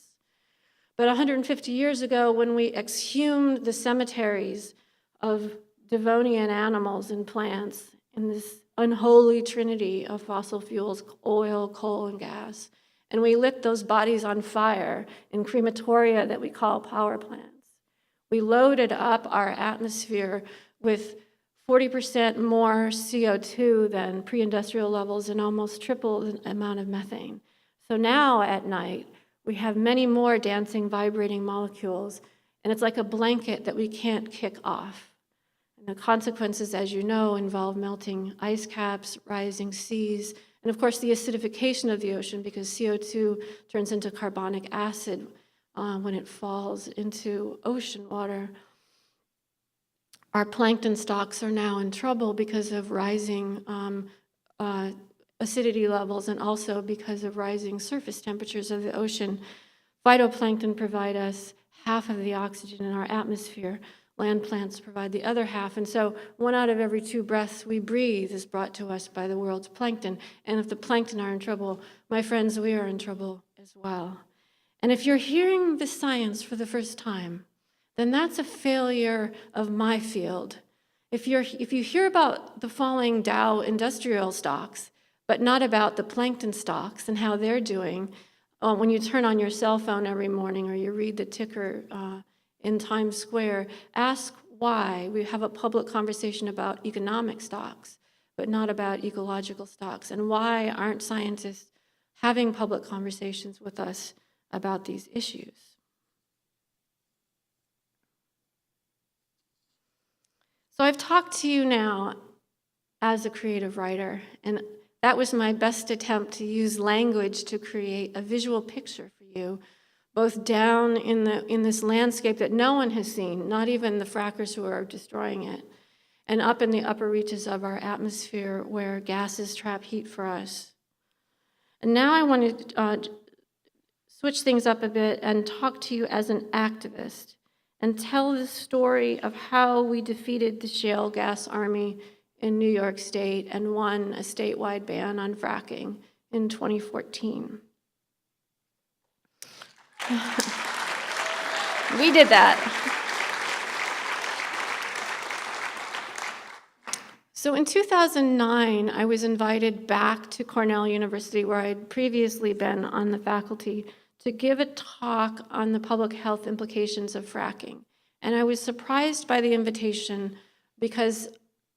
But 150 years ago, when we exhumed the cemeteries of Devonian animals and plants in this unholy trinity of fossil fuels, oil, coal, and gas, and we lit those bodies on fire in crematoria that we call power plants. We loaded up our atmosphere with 40% more CO2 than pre-industrial levels and almost triple the amount of methane. So now at night, we have many more dancing, vibrating molecules, and it's like a blanket that we can't kick off. And the consequences, as you know, involve melting ice caps, rising seas, and of course the acidification of the ocean, because CO2 turns into carbonic acid when it falls into ocean water. Our plankton stocks are now in trouble because of rising acidity levels and also because of rising surface temperatures of the ocean. Phytoplankton provide us half of the oxygen in our atmosphere. Land plants provide the other half. And so 1 out of every 2 breaths we breathe is brought to us by the world's plankton. And if the plankton are in trouble, my friends, we are in trouble as well. And if you're hearing the science for the first time, then that's a failure of my field. If you hear about the falling Dow industrial stocks, but not about the plankton stocks and how they're doing, when you turn on your cell phone every morning or you read the ticker in Times Square, ask why we have a public conversation about economic stocks, but not about ecological stocks, and why aren't scientists having public conversations with us about these issues. So I've talked to you now as a creative writer, and that was my best attempt to use language to create a visual picture for you, both down in this landscape that no one has seen, not even the frackers who are destroying it, and up in the upper reaches of our atmosphere where gases trap heat for us. And now I want to switch things up a bit and talk to you as an activist and tell the story of how we defeated the shale gas army in New York State and won a statewide ban on fracking in 2014. We did that. So in 2009, I was invited back to Cornell University, where I'd previously been on the faculty, to give a talk on the public health implications of fracking. And I was surprised by the invitation because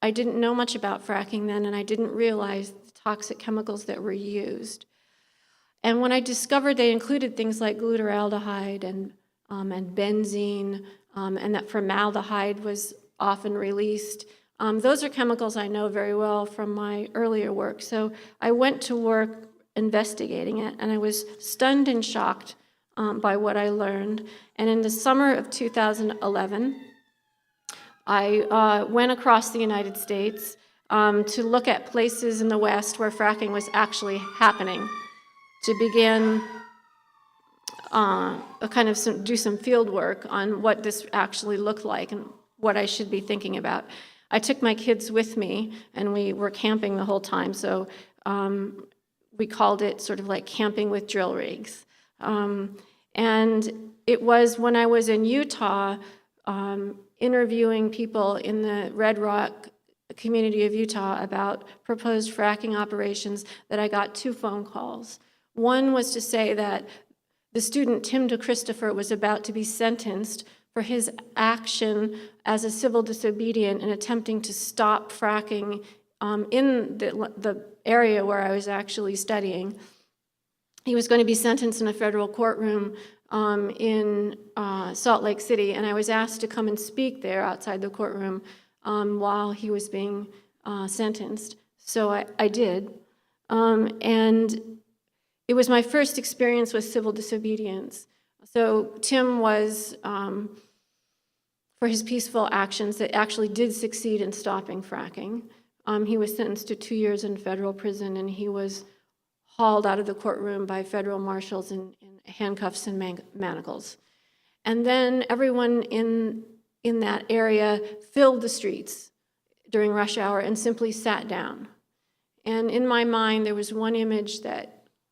I didn't know much about fracking then, and I didn't realize the toxic chemicals that were used. And when I discovered they included things like glutaraldehyde and benzene, and that formaldehyde was often released, those are chemicals I know very well from my earlier work. So I went to work investigating it, and I was stunned and shocked by what I learned. And in the summer of 2011, I went across the United States to look at places in the West where fracking was actually happening, to begin do some field work on what this actually looked like and what I should be thinking about. I took my kids with me, and we were camping the whole time, so we called it sort of like camping with drill rigs. And it was when I was in Utah interviewing people in the Red Rock community of Utah about proposed fracking operations that I got 2 phone calls. One was to say that the student Tim DeChristopher was about to be sentenced for his action as a civil disobedient in attempting to stop fracking in the area where I was actually studying. He was going to be sentenced in a federal courtroom in Salt Lake City, and I was asked to come and speak there outside the courtroom while he was being sentenced. So I did. And it was my first experience with civil disobedience. So Tim was, for his peaceful actions that actually did succeed in stopping fracking, he was sentenced to 2 years in federal prison, and he was hauled out of the courtroom by federal marshals in handcuffs and manacles. And then everyone in that area filled the streets during rush hour and simply sat down. And in my mind, there was one image that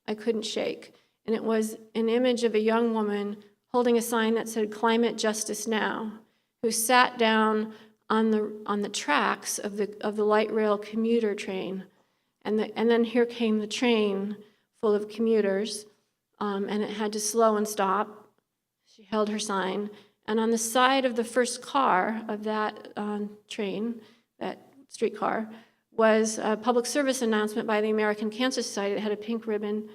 I couldn't shake, and it was an image of a young woman holding a sign that said "Climate Justice Now," who sat down on the tracks of the light rail commuter train, and then here came the train full of commuters, and it had to slow and stop. She held her sign. And on the side of the first car of that train, that streetcar, was a public service announcement by the American Cancer Society that had a pink ribbon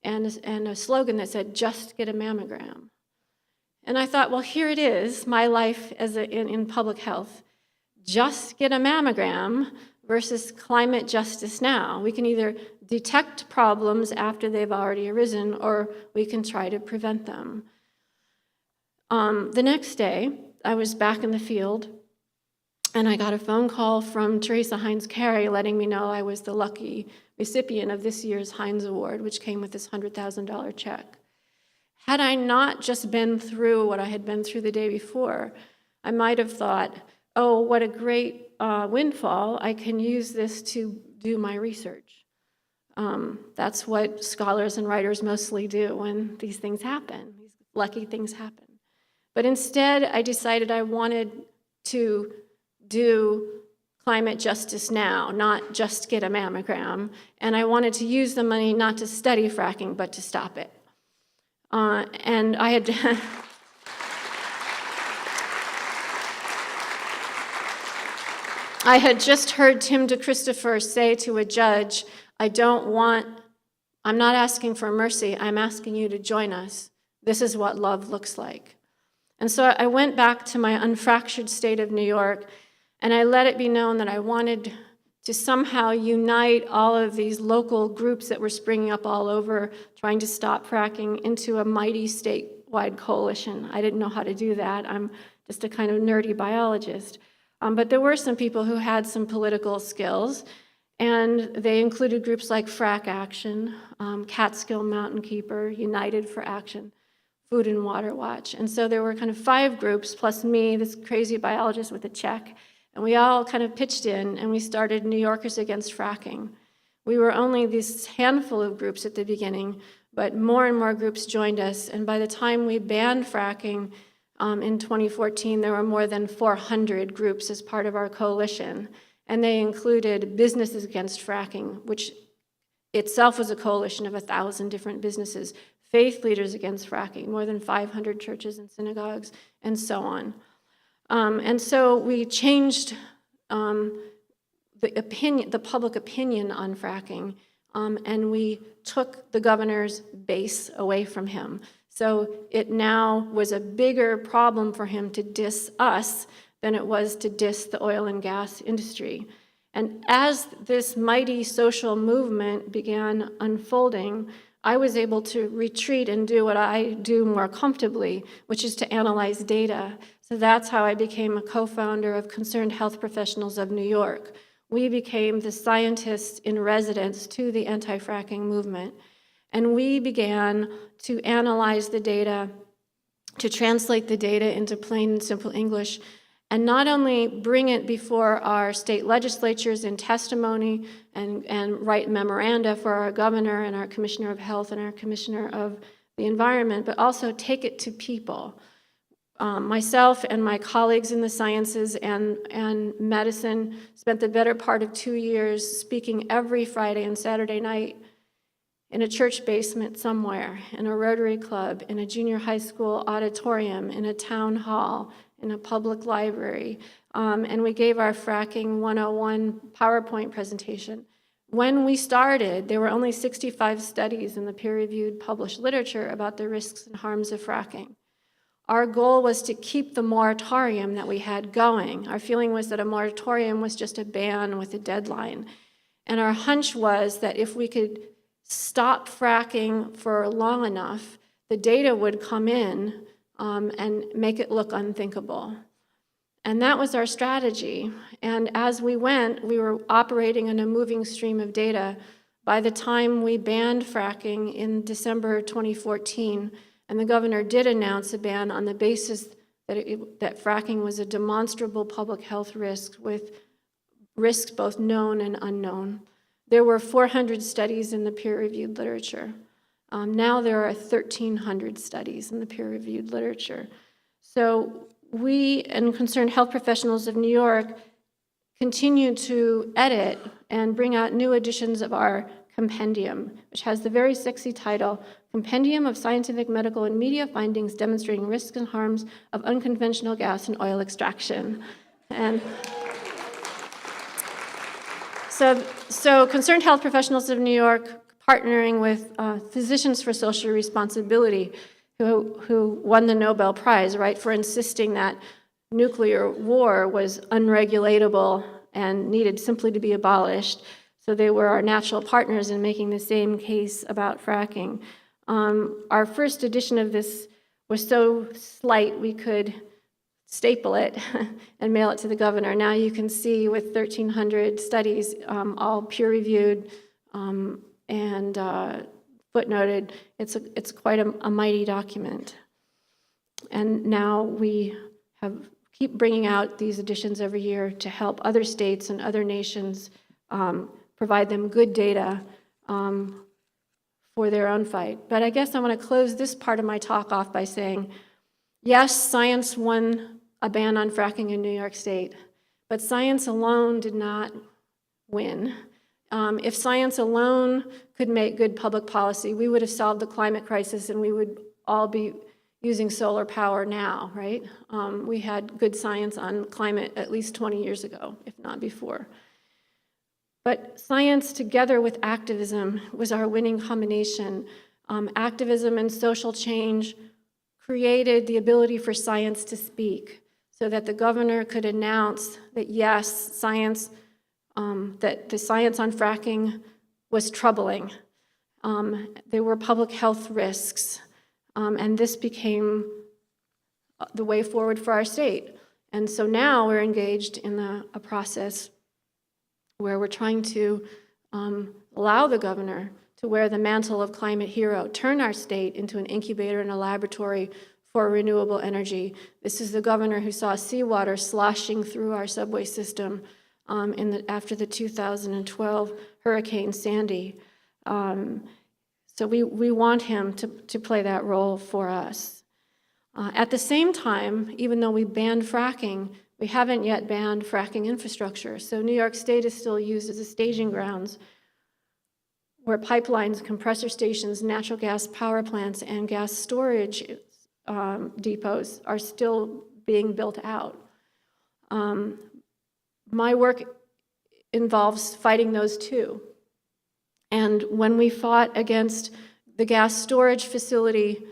and a slogan that said, "Just get a mammogram." And I thought, well, here it is, my life in public health. Just get a mammogram versus climate justice now. We can either detect problems after they've already arisen, or we can try to prevent them. The next day, I was back in the field, and I got a phone call from Teresa Heinz Carey letting me know I was the lucky recipient of this year's Heinz Award, which came with this $100,000 check. Had I not just been through what I had been through the day before, I might have thought, oh, what a great windfall. I can use this to do my research. That's what scholars and writers mostly do when these things happen, these lucky things happen. But instead, I decided I wanted to do climate justice now, not just get a mammogram. And I wanted to use the money not to study fracking, but to stop it. And I had I had just heard Tim DeChristopher say to a judge, I'm not asking for mercy, I'm asking you to join us. This is what love looks like. And so I went back to my unfractured state of New York, and I let it be known that I wanted to somehow unite all of these local groups that were springing up all over trying to stop fracking into a mighty statewide coalition. I didn't know how to do that. I'm just a kind of nerdy biologist. But there were some people who had some political skills, and they included groups like Frack Action, Catskill Mountain Keeper, United for Action, Food and Water Watch. And so there were kind of 5 groups, plus me, this crazy biologist with a check, and we all kind of pitched in, and we started New Yorkers Against Fracking. We were only this handful of groups at the beginning, but more and more groups joined us, and by the time we banned fracking in 2014, there were more than 400 groups as part of our coalition, and they included Businesses Against Fracking, which itself was a coalition of 1,000 different businesses, Faith Leaders Against Fracking, more than 500 churches and synagogues, and so on. And so we changed the public opinion on fracking, and we took the governor's base away from him. So it now was a bigger problem for him to diss us than it was to diss the oil and gas industry. And as this mighty social movement began unfolding, I was able to retreat and do what I do more comfortably, which is to analyze data. So that's how I became a co-founder of Concerned Health Professionals of New York. We became the scientists in residence to the anti-fracking movement. And we began to analyze the data, to translate the data into plain and simple English, and not only bring it before our state legislatures in testimony and write memoranda for our governor and our commissioner of health and our commissioner of the environment, but also take it to people. Myself and my colleagues in the sciences and medicine spent the better part of 2 years speaking every Friday and Saturday night in a church basement somewhere, in a Rotary Club, in a junior high school auditorium, in a town hall, in a public library, and we gave our Fracking 101 PowerPoint presentation. When we started, there were only 65 studies in the peer-reviewed published literature about the risks and harms of fracking. Our goal was to keep the moratorium that we had going. Our feeling was that a moratorium was just a ban with a deadline. And our hunch was that if we could stop fracking for long enough, the data would come in and make it look unthinkable. And that was our strategy. And as we went, we were operating in a moving stream of data. By the time we banned fracking in December 2014, and the governor did announce a ban on the basis that fracking was a demonstrable public health risk with risks both known and unknown. There were 400 studies in the peer-reviewed literature. Now there are 1,300 studies in the peer-reviewed literature. So we and Concerned Health Professionals of New York continue to edit and bring out new editions of our compendium, which has the very sexy title, Compendium of Scientific, Medical, and Media Findings Demonstrating Risks and Harms of Unconventional Gas and Oil Extraction. And so Concerned Health Professionals of New York, partnering with Physicians for Social Responsibility, who won the Nobel Prize, right, for insisting that nuclear war was unregulatable and needed simply to be abolished. So they were our natural partners in making the same case about fracking. Our first edition of this was so slight we could staple it and mail it to the governor. Now you can see with 1,300 studies, all peer-reviewed and footnoted, it's quite a mighty document. And now we keep bringing out these editions every year to help other states and other nations provide them good data for their own fight. But I guess I want to close this part of my talk off by saying, yes, science won a ban on fracking in New York State, but science alone did not win. If science alone could make good public policy, we would have solved the climate crisis and we would all be using solar power now, right? We had good science on climate at least 20 years ago, if not before. But science together with activism was our winning combination. Activism and social change created the ability for science to speak so that the governor could announce that yes, science, that the science on fracking was troubling. There were public health risks, and this became the way forward for our state. And so now we're engaged in a process where we're trying to allow the governor to wear the mantle of climate hero, turn our state into an incubator and a laboratory for renewable energy. This is the governor who saw seawater sloshing through our subway system after the 2012 Hurricane Sandy. So we want him to play that role for us. At the same time, even though we banned fracking, we haven't yet banned fracking infrastructure. So New York State is still used as a staging grounds where pipelines, compressor stations, natural gas power plants, and gas storage depots are still being built out. My work involves fighting those too. And when we fought against the gas storage facility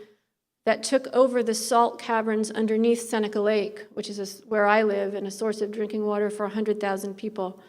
that took over the salt caverns underneath Seneca Lake, which is where I live and a source of drinking water for 100,000 people.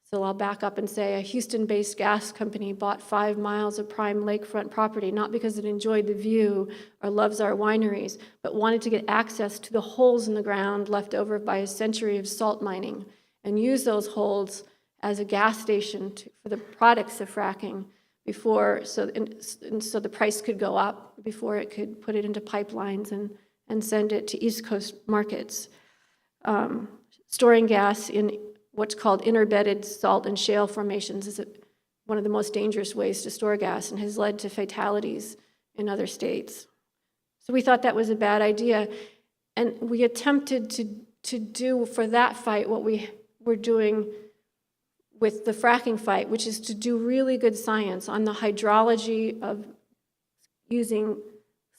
So I'll back up and say a Houston-based gas company bought 5 miles of prime lakefront property, not because it enjoyed the view or loves our wineries, but wanted to get access to the holes in the ground left over by a century of salt mining and use those holes as a gas station for the products of fracking before, so the price could go up before it could put it into pipelines and send it to East Coast markets. Storing gas in what's called interbedded salt and shale formations is one of the most dangerous ways to store gas and has led to fatalities in other states. So we thought that was a bad idea, and we attempted to do for that fight what we were doing with the fracking fight, which is to do really good science on the hydrology of using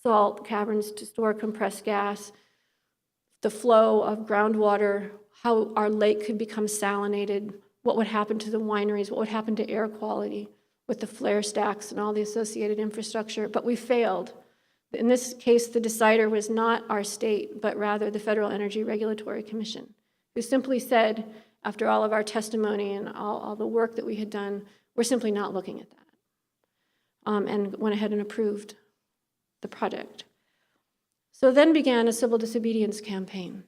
salt caverns to store compressed gas, the flow of groundwater, how our lake could become salinated, what would happen to the wineries, what would happen to air quality with the flare stacks and all the associated infrastructure, but we failed. In this case, the decider was not our state, but rather the Federal Energy Regulatory Commission, who simply said, after all of our testimony and all the work that we had done, we're simply not looking at that, and went ahead and approved the project. So then began a civil disobedience campaign.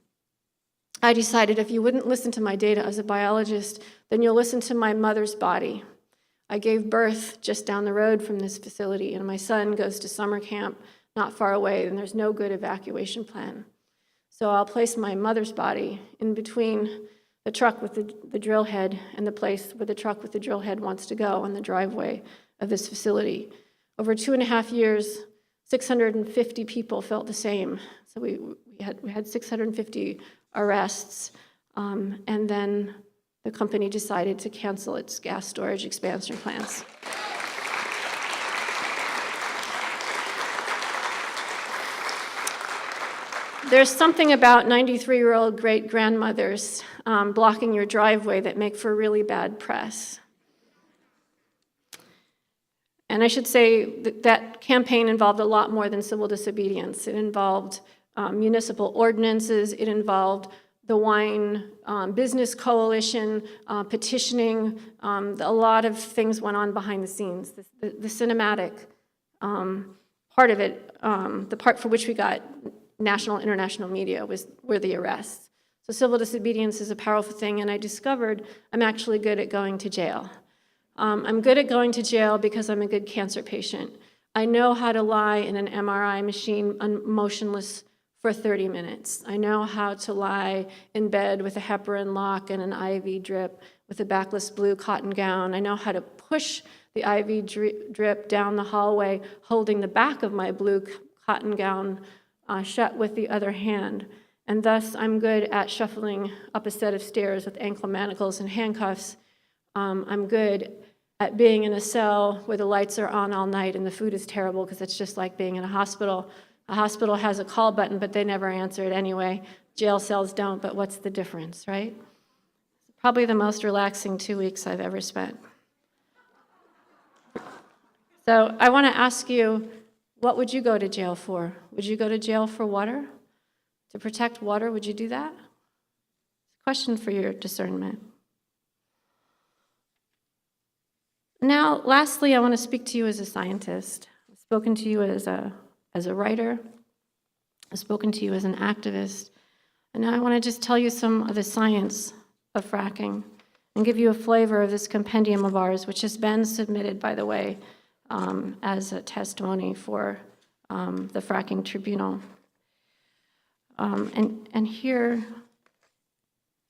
I decided if you wouldn't listen to my data as a biologist, then you'll listen to my mother's body. I gave birth just down the road from this facility, and my son goes to summer camp not far away, and there's no good evacuation plan. So I'll place my mother's body in between the truck with the drill head and the place where the truck with the drill head wants to go on the driveway of this facility. Over 2.5 years, 650 people felt the same. So we had 650 arrests, and then the company decided to cancel its gas storage expansion plans. There's something about 93-year-old great-grandmothers blocking your driveway that make for really bad press. And I should say that campaign involved a lot more than civil disobedience. It involved municipal ordinances. It involved the Wine Business Coalition, petitioning. A lot of things went on behind the scenes. The cinematic part of it, the part for which we got national and international media, were the arrests. So civil disobedience is a powerful thing, and I discovered I'm actually good at going to jail. I'm good at going to jail because I'm a good cancer patient. I know how to lie in an MRI machine motionless for 30 minutes. I know how to lie in bed with a heparin lock and an IV drip with a backless blue cotton gown. I know how to push the IV drip down the hallway holding the back of my blue cotton gown shut with the other hand. And thus, I'm good at shuffling up a set of stairs with ankle manacles and handcuffs. I'm good at being in a cell where the lights are on all night and the food is terrible because it's just like being in a hospital. A hospital has a call button, but they never answer it anyway. Jail cells don't, but what's the difference, right? Probably the most relaxing 2 weeks I've ever spent. So I want to ask you, what would you go to jail for? Would you go to jail for water? To protect water, would you do that? Question for your discernment. Now, lastly, I want to speak to you as a scientist. I've spoken to you as a writer. I've spoken to you as an activist. And now I want to just tell you some of the science of fracking and give you a flavor of this compendium of ours, which has been submitted, by the way, as a testimony for the Fracking Tribunal. And here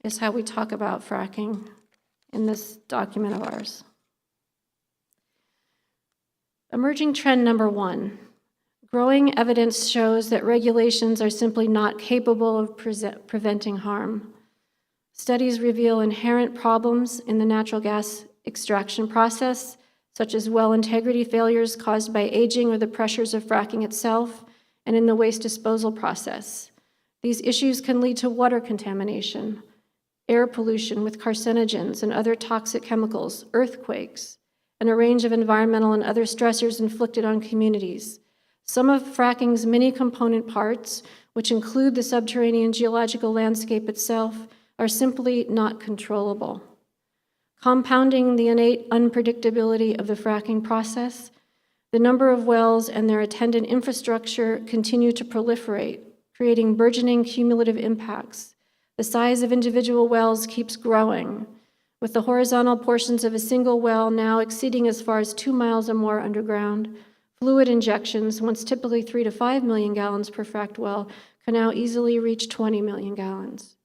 is how we talk about fracking in this document of ours. Emerging trend number 1. Growing evidence shows that regulations are simply not capable of preventing harm. Studies reveal inherent problems in the natural gas extraction process, such as well integrity failures caused by aging or the pressures of fracking itself, and in the waste disposal process. These issues can lead to water contamination, air pollution with carcinogens and other toxic chemicals, earthquakes, and a range of environmental and other stressors inflicted on communities. Some of fracking's many component parts, which include the subterranean geological landscape itself, are simply not controllable. Compounding the innate unpredictability of the fracking process, the number of wells and their attendant infrastructure continue to proliferate, creating burgeoning cumulative impacts. The size of individual wells keeps growing, with the horizontal portions of a single well now exceeding as far as 2 miles or more underground. Fluid injections, once typically 3 to 5 million gallons per fracked well, can now easily reach 20 million gallons.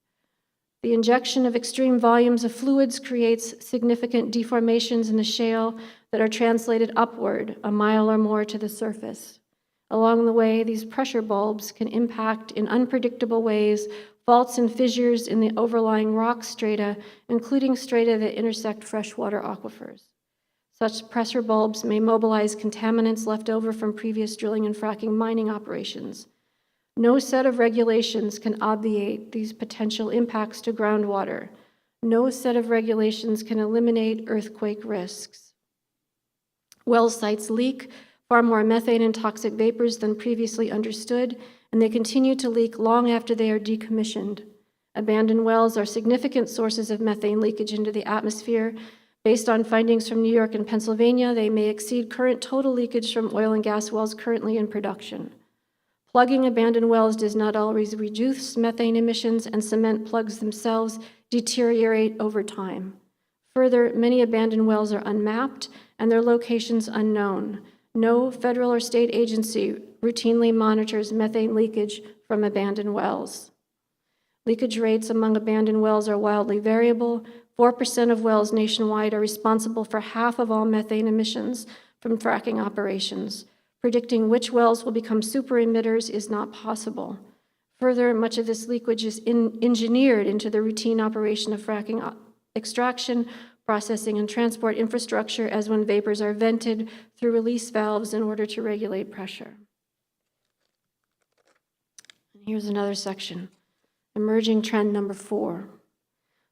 The injection of extreme volumes of fluids creates significant deformations in the shale that are translated upward 1 mile or more to the surface. Along the way, these pressure bulbs can impact in unpredictable ways faults and fissures in the overlying rock strata, including strata that intersect freshwater aquifers. Such pressure bulbs may mobilize contaminants left over from previous drilling and fracking mining operations. No set of regulations can obviate these potential impacts to groundwater. No set of regulations can eliminate earthquake risks. Well sites leak far more methane and toxic vapors than previously understood, and they continue to leak long after they are decommissioned. Abandoned wells are significant sources of methane leakage into the atmosphere. Based on findings from New York and Pennsylvania, they may exceed current total leakage from oil and gas wells currently in production. Plugging abandoned wells does not always reduce methane emissions, and cement plugs themselves deteriorate over time. Further, many abandoned wells are unmapped and their locations unknown. No federal or state agency routinely monitors methane leakage from abandoned wells. Leakage rates among abandoned wells are wildly variable. 4% of wells nationwide are responsible for half of all methane emissions from fracking operations. Predicting which wells will become super emitters is not possible. Further, much of this leakage is engineered into the routine operation of fracking extraction, processing, and transport infrastructure, as when vapors are vented through release valves in order to regulate pressure. Here's another section. Emerging trend number 4.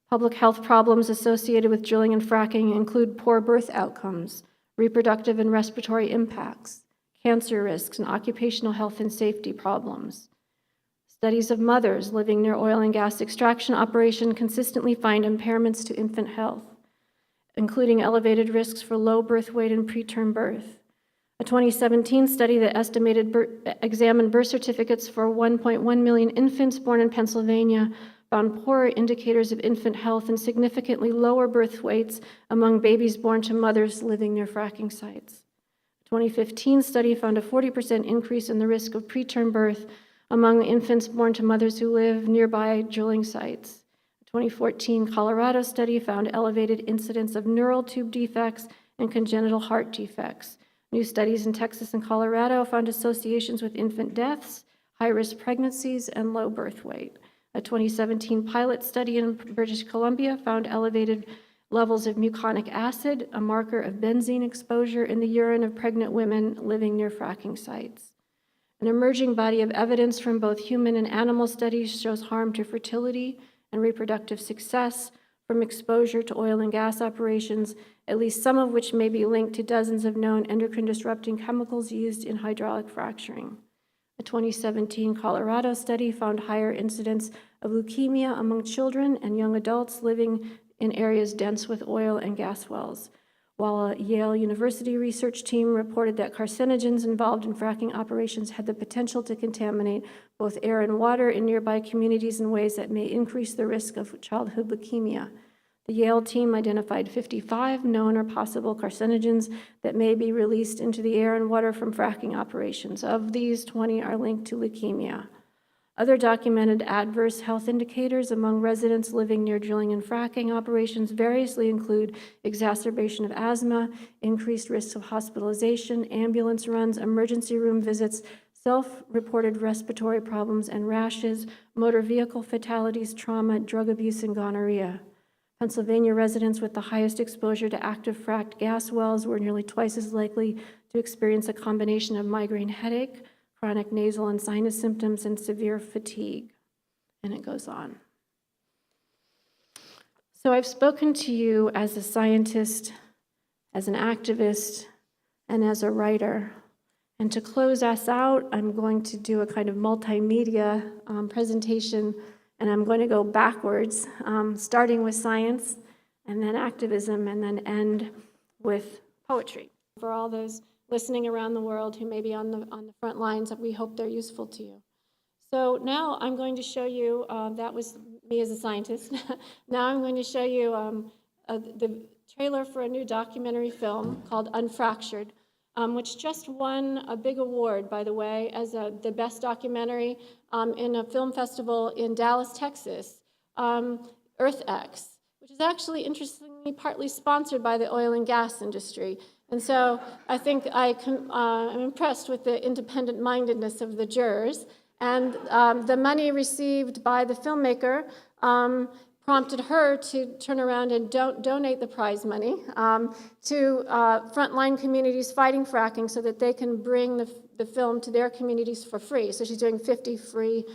Public health problems associated with drilling and fracking include poor birth outcomes, reproductive and respiratory impacts, cancer risks, and occupational health and safety problems. Studies of mothers living near oil and gas extraction operation consistently find impairments to infant health, including elevated risks for low birth weight and preterm birth. A 2017 study that examined birth certificates for 1.1 million infants born in Pennsylvania found poorer indicators of infant health and significantly lower birth weights among babies born to mothers living near fracking sites. A 2015 study found a 40% increase in the risk of preterm birth among infants born to mothers who live nearby drilling sites. A 2014 Colorado study found elevated incidence of neural tube defects and congenital heart defects. New studies in Texas and Colorado found associations with infant deaths, high-risk pregnancies, and low birth weight. A 2017 pilot study in British Columbia found elevated levels of muconic acid, a marker of benzene exposure in the urine of pregnant women living near fracking sites. An emerging body of evidence from both human and animal studies shows harm to fertility and reproductive success from exposure to oil and gas operations, at least some of which may be linked to dozens of known endocrine-disrupting chemicals used in hydraulic fracturing. A 2017 Colorado study found higher incidence of leukemia among children and young adults living in areas dense with oil and gas wells, while a Yale University research team reported that carcinogens involved in fracking operations had the potential to contaminate both air and water in nearby communities in ways that may increase the risk of childhood leukemia. The Yale team identified 55 known or possible carcinogens that may be released into the air and water from fracking operations. Of these, 20 are linked to leukemia. Other documented adverse health indicators among residents living near drilling and fracking operations variously include exacerbation of asthma, increased risks of hospitalization, ambulance runs, emergency room visits, self-reported respiratory problems and rashes, motor vehicle fatalities, trauma, drug abuse, and gonorrhea. Pennsylvania residents with the highest exposure to active fracked gas wells were nearly twice as likely to experience a combination of migraine headache, chronic nasal and sinus symptoms, and severe fatigue. And it goes on. So I've spoken to you as a scientist, as an activist, and as a writer. And to close us out, I'm going to do a kind of multimedia presentation, and I'm going to go backwards, starting with science, and then activism, and then end with poetry. For all those listening around the world who may be on the front lines, we hope they're useful to you. So now I'm going to show you, that was me as a scientist. Now I'm going to show you the trailer for a new documentary film called Unfractured, which just won a big award, by the way, as the best documentary in a film festival in Dallas, Texas, EarthX, which is actually, interestingly, partly sponsored by the oil and gas industry. And so I think I'm impressed with the independent-mindedness of the jurors. And the money received by the filmmaker prompted her to turn around and donate the prize money to frontline communities fighting fracking so that they can bring the film to their communities for free. So she's doing 50 free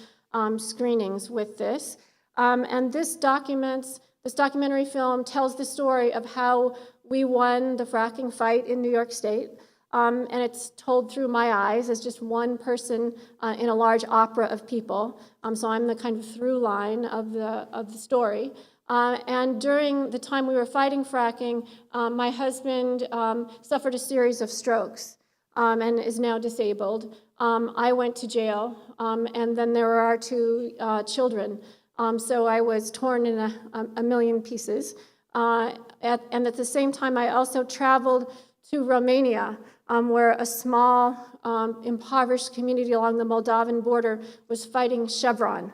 screenings with this. And this documentary film tells the story of how we won the fracking fight in New York State. And it's told through my eyes as just one person in a large opera of people. So I'm the kind of through line of the story. And during the time we were fighting fracking, my husband suffered a series of strokes and is now disabled. I went to jail, and then there were our 2 children. So I was torn in a million pieces. And at the same time, I also traveled to Romania, where a small, impoverished community along the Moldovan border was fighting Chevron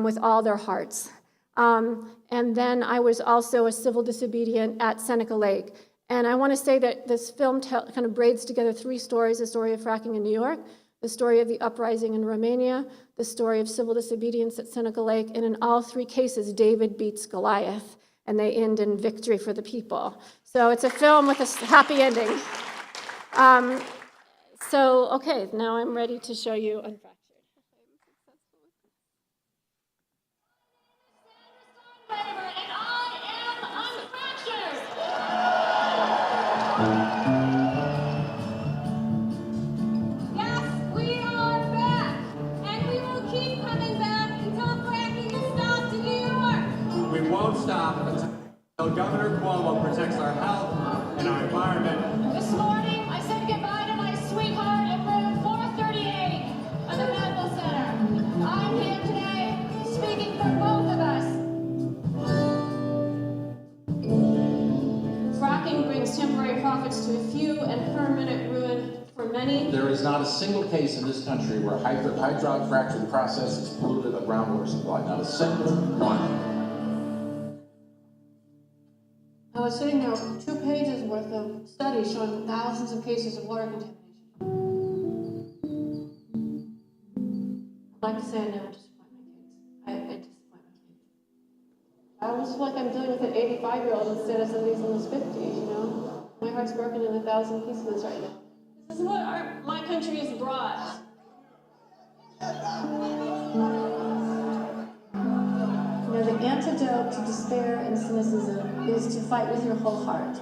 with all their hearts. And then I was also a civil disobedient at Seneca Lake. And I want to say that this film kind of braids together 3 stories: the story of fracking in New York, the story of the uprising in Romania, the story of civil disobedience at Seneca Lake, and in all 3 cases, David beats Goliath, and they end in victory for the people. So it's a film with a happy ending. Okay, now I'm ready to show you Unfractured. Steingraber, and I am Unfractured. Yes, we are back, and we will keep coming back until fracking is stopped in New York. We won't stop until Governor Cuomo protects our health and our environment. This morning, I said goodbye to my sweetheart in room 438 of the Medical Center. I'm here today speaking for both of us. Fracking brings temporary profits to a few and permanent ruin for many. There is not a single case in this country where hydraulic fracturing process has polluted a groundwater supply. Not a single one. I was sitting there with 2 pages worth of studies showing thousands of cases of water contamination. I'd like to say I never disappoint my kids. I disappoint my kids. I almost feel like I'm dealing with an 85-year-old instead of somebody in his 50s, you know? My heart's broken in 1,000 pieces right now. This is what my country has brought. You know, the antidote to despair and cynicism is to fight with your whole heart.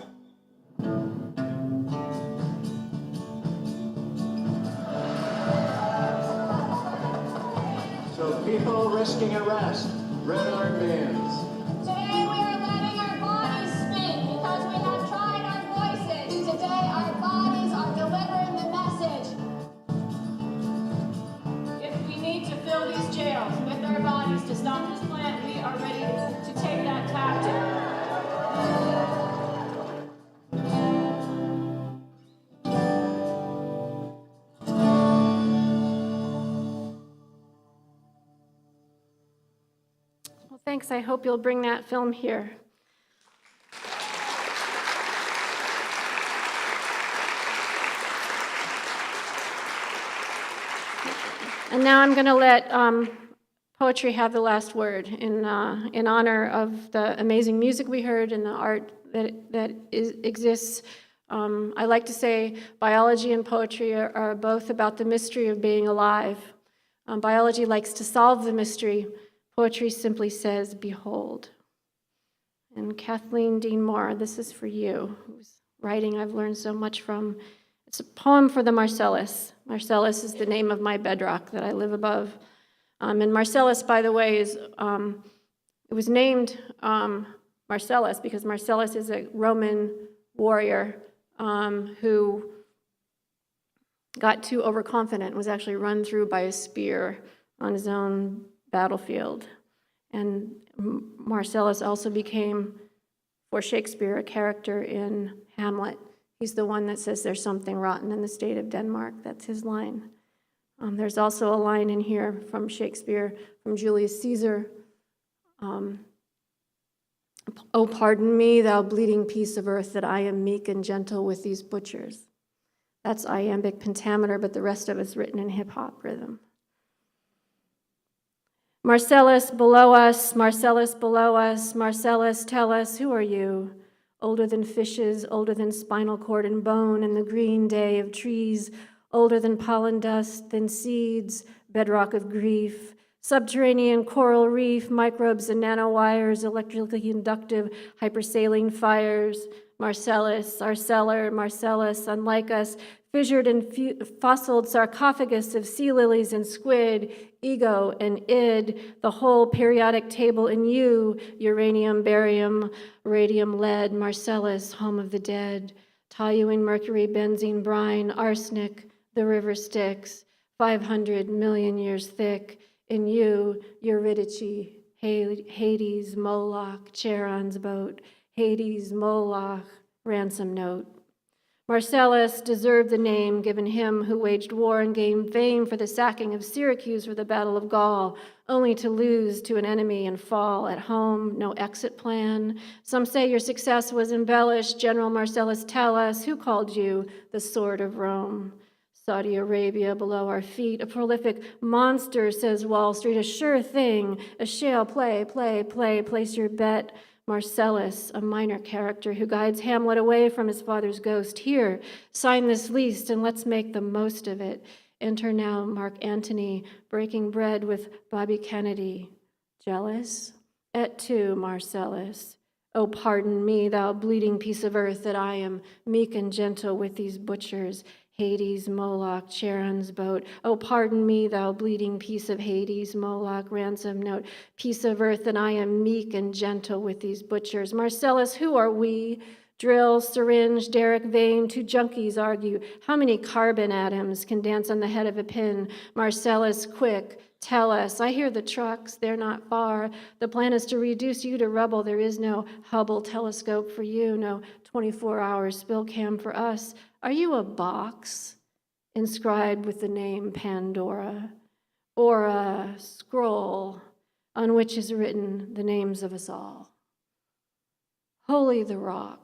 So people risking arrest, red armed bands. Today we are letting our bodies speak because we have tried our voices. Today our bodies are delivering the message. If we need to fill these jails with our bodies to stop this plant, we are ready to take that tactic. Well, thanks. I hope you'll bring that film here. And now I'm going to let poetry have the last word in honor of the amazing music we heard and the art that exists. I like to say biology and poetry are both about the mystery of being alive. Biology likes to solve the mystery. Poetry simply says, behold. And Kathleen Dean Moore, this is for you, whose writing I've learned so much from. It's a poem for the Marcellus. Marcellus is the name of my bedrock that I live above. And Marcellus, by the way, it was named Marcellus because Marcellus is a Roman warrior who got too overconfident and was actually run through by a spear on his own battlefield. And Marcellus also became, for Shakespeare, a character in Hamlet. He's the one that says there's something rotten in the state of Denmark. That's his line. There's also a line in here from Shakespeare, from Julius Caesar. Oh, pardon me, thou bleeding piece of earth, that I am meek and gentle with these butchers. That's iambic pentameter, but the rest of it's written in hip-hop rhythm. Marcellus below us, Marcellus below us, Marcellus, tell us, who are you? Older than fishes, older than spinal cord and bone and the green day of trees, older than pollen dust, than seeds, bedrock of grief, subterranean coral reef, microbes and nanowires, electrically inductive hypersaline fires, Marcellus, our cellar, Marcellus, unlike us, fissured and fossiled sarcophagus of sea lilies and squid, ego and id, the whole periodic table in you, uranium, barium, radium, lead, Marcellus, home of the dead, toluene, mercury, benzene, brine, arsenic, the river Styx, 500 million years thick, in you, Eurydice, Hades, Moloch, Charon's boat, Hades, Moloch, ransom note. Marcellus deserved the name given him who waged war and gained fame for the sacking of Syracuse or the Battle of Gaul, only to lose to an enemy and fall at home, no exit plan. Some say your success was embellished. General Marcellus, tell us, who called you the sword of Rome? Saudi Arabia below our feet, a prolific monster, says Wall Street, a sure thing, a shale, place your bet. Marcellus, a minor character who guides Hamlet away from his father's ghost. Here, sign this lease and let's make the most of it. Enter now Mark Antony, breaking bread with Bobby Kennedy. Jealous? et tu, Marcellus. Oh, pardon me, thou bleeding piece of earth, that I am meek and gentle with these butchers. Hades, Moloch, Charon's boat. Oh, pardon me, thou bleeding piece of Hades, Moloch, ransom note, piece of earth, that I am meek and gentle with these butchers. Marcellus, who are we? Drill, syringe, Derrick vein, two junkies argue. How many carbon atoms can dance on the head of a pin? Marcellus, quick, tell us. I hear the trucks, they're not far. The plan is to reduce you to rubble. There is no Hubble telescope for you, no 24-hour spill cam for us. Are you a box inscribed with the name Pandora, or a scroll on which is written the names of us all? Holy the rock,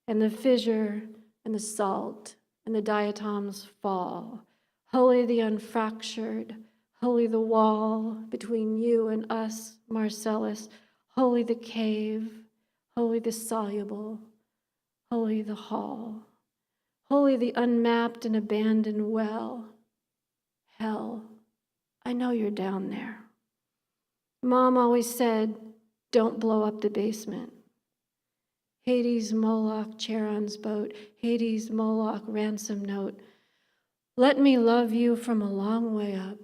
and the fissure, and the salt, and the diatoms fall. Holy the unfractured, holy the wall between you and us, Marcellus. Holy the cave, holy the soluble, holy the hall. Holy the unmapped and abandoned well. Hell, I know you're down there. Mom always said, don't blow up the basement. Hades, Moloch, Charon's boat. Hades, Moloch, ransom note. Let me love you from a long way up.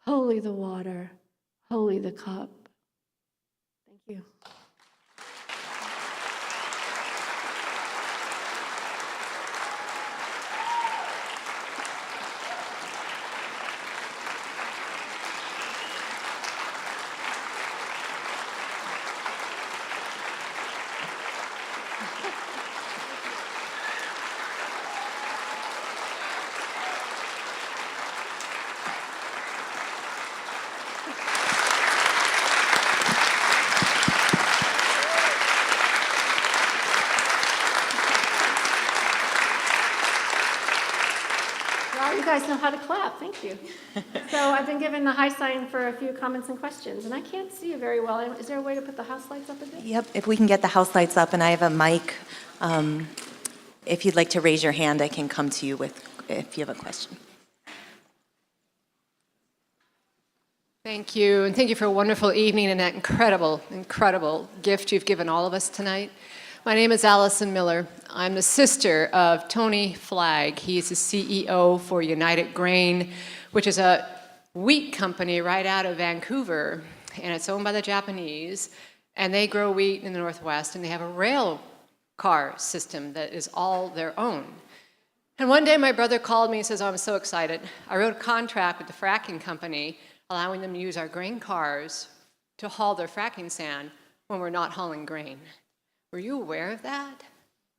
Holy the water, holy the cup. Thank you. You guys know how to clap, thank you. So I've been given the high sign for a few comments and questions, and I can't see you very well. Is there a way to put the house lights up a bit? Yep, if we can get the house lights up, and I have a mic. If you'd like to raise your hand, I can come to you if you have a question. Thank you, and thank you for a wonderful evening and that incredible, incredible gift you've given all of us tonight. My name is Allison Miller. I'm the sister of Tony Flagg. He's the CEO for United Grain, which is a wheat company right out of Vancouver, and it's owned by the Japanese, and they grow wheat in the Northwest, and they have a rail car system that is all their own. And one day my brother called me and says, oh, I'm so excited. I wrote a contract with the fracking company, allowing them to use our grain cars to haul their fracking sand when we're not hauling grain. Were you aware of that?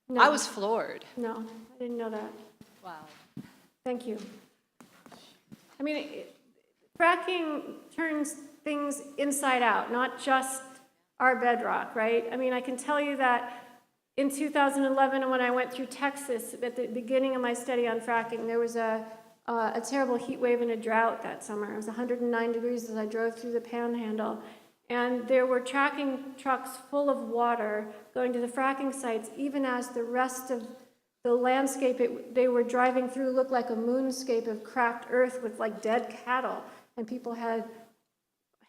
No. I was floored. No, I didn't know that. Wow. Thank you. I mean, fracking turns things inside out, not just our bedrock, right? I mean, I can tell you that in 2011, when I went through Texas, at the beginning of my study on fracking, there was a terrible heat wave and a drought that summer. It was 109 degrees as I drove through the Panhandle. And there were tracking trucks full of water going to the fracking sites, even as the rest of the landscape they were driving through looked like a moonscape of cracked earth with like dead cattle. And people had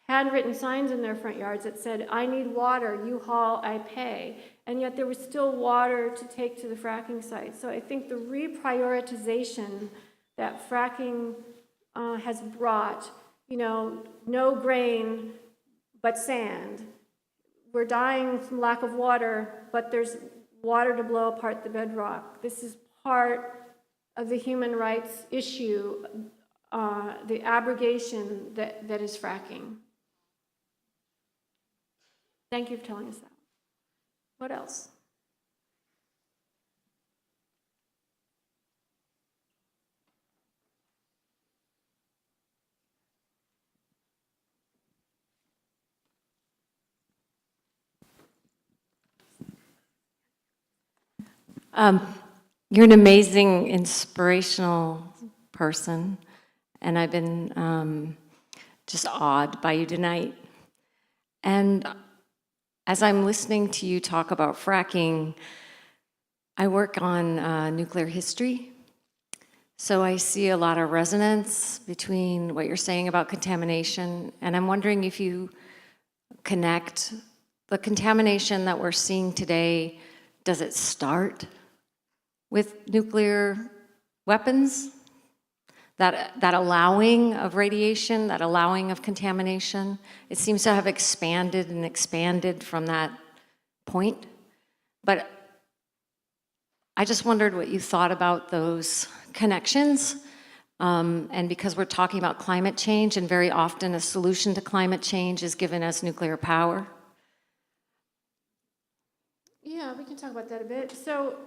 handwritten signs in their front yards that said, I need water, you haul, I pay. And yet there was still water to take to the fracking sites. So I think the reprioritization that fracking has brought, no grain, but sand. We're dying from lack of water, but there's water to blow apart the bedrock. This is part of the human rights issue, the abrogation that is fracking. Thank you for telling us that. What else? You're an amazing, inspirational person, and I've been just awed by you tonight. And as I'm listening to you talk about fracking, I work on nuclear history, so I see a lot of resonance between what you're saying about contamination, and I'm wondering if you connect the contamination that we're seeing today? Does it start with nuclear weapons? That allowing of radiation, that allowing of contamination, it seems to have expanded and expanded from that point. But I just wondered what you thought about those connections. And because we're talking about climate change, and very often a solution to climate change is given as nuclear power. Yeah, we can talk about that a bit. So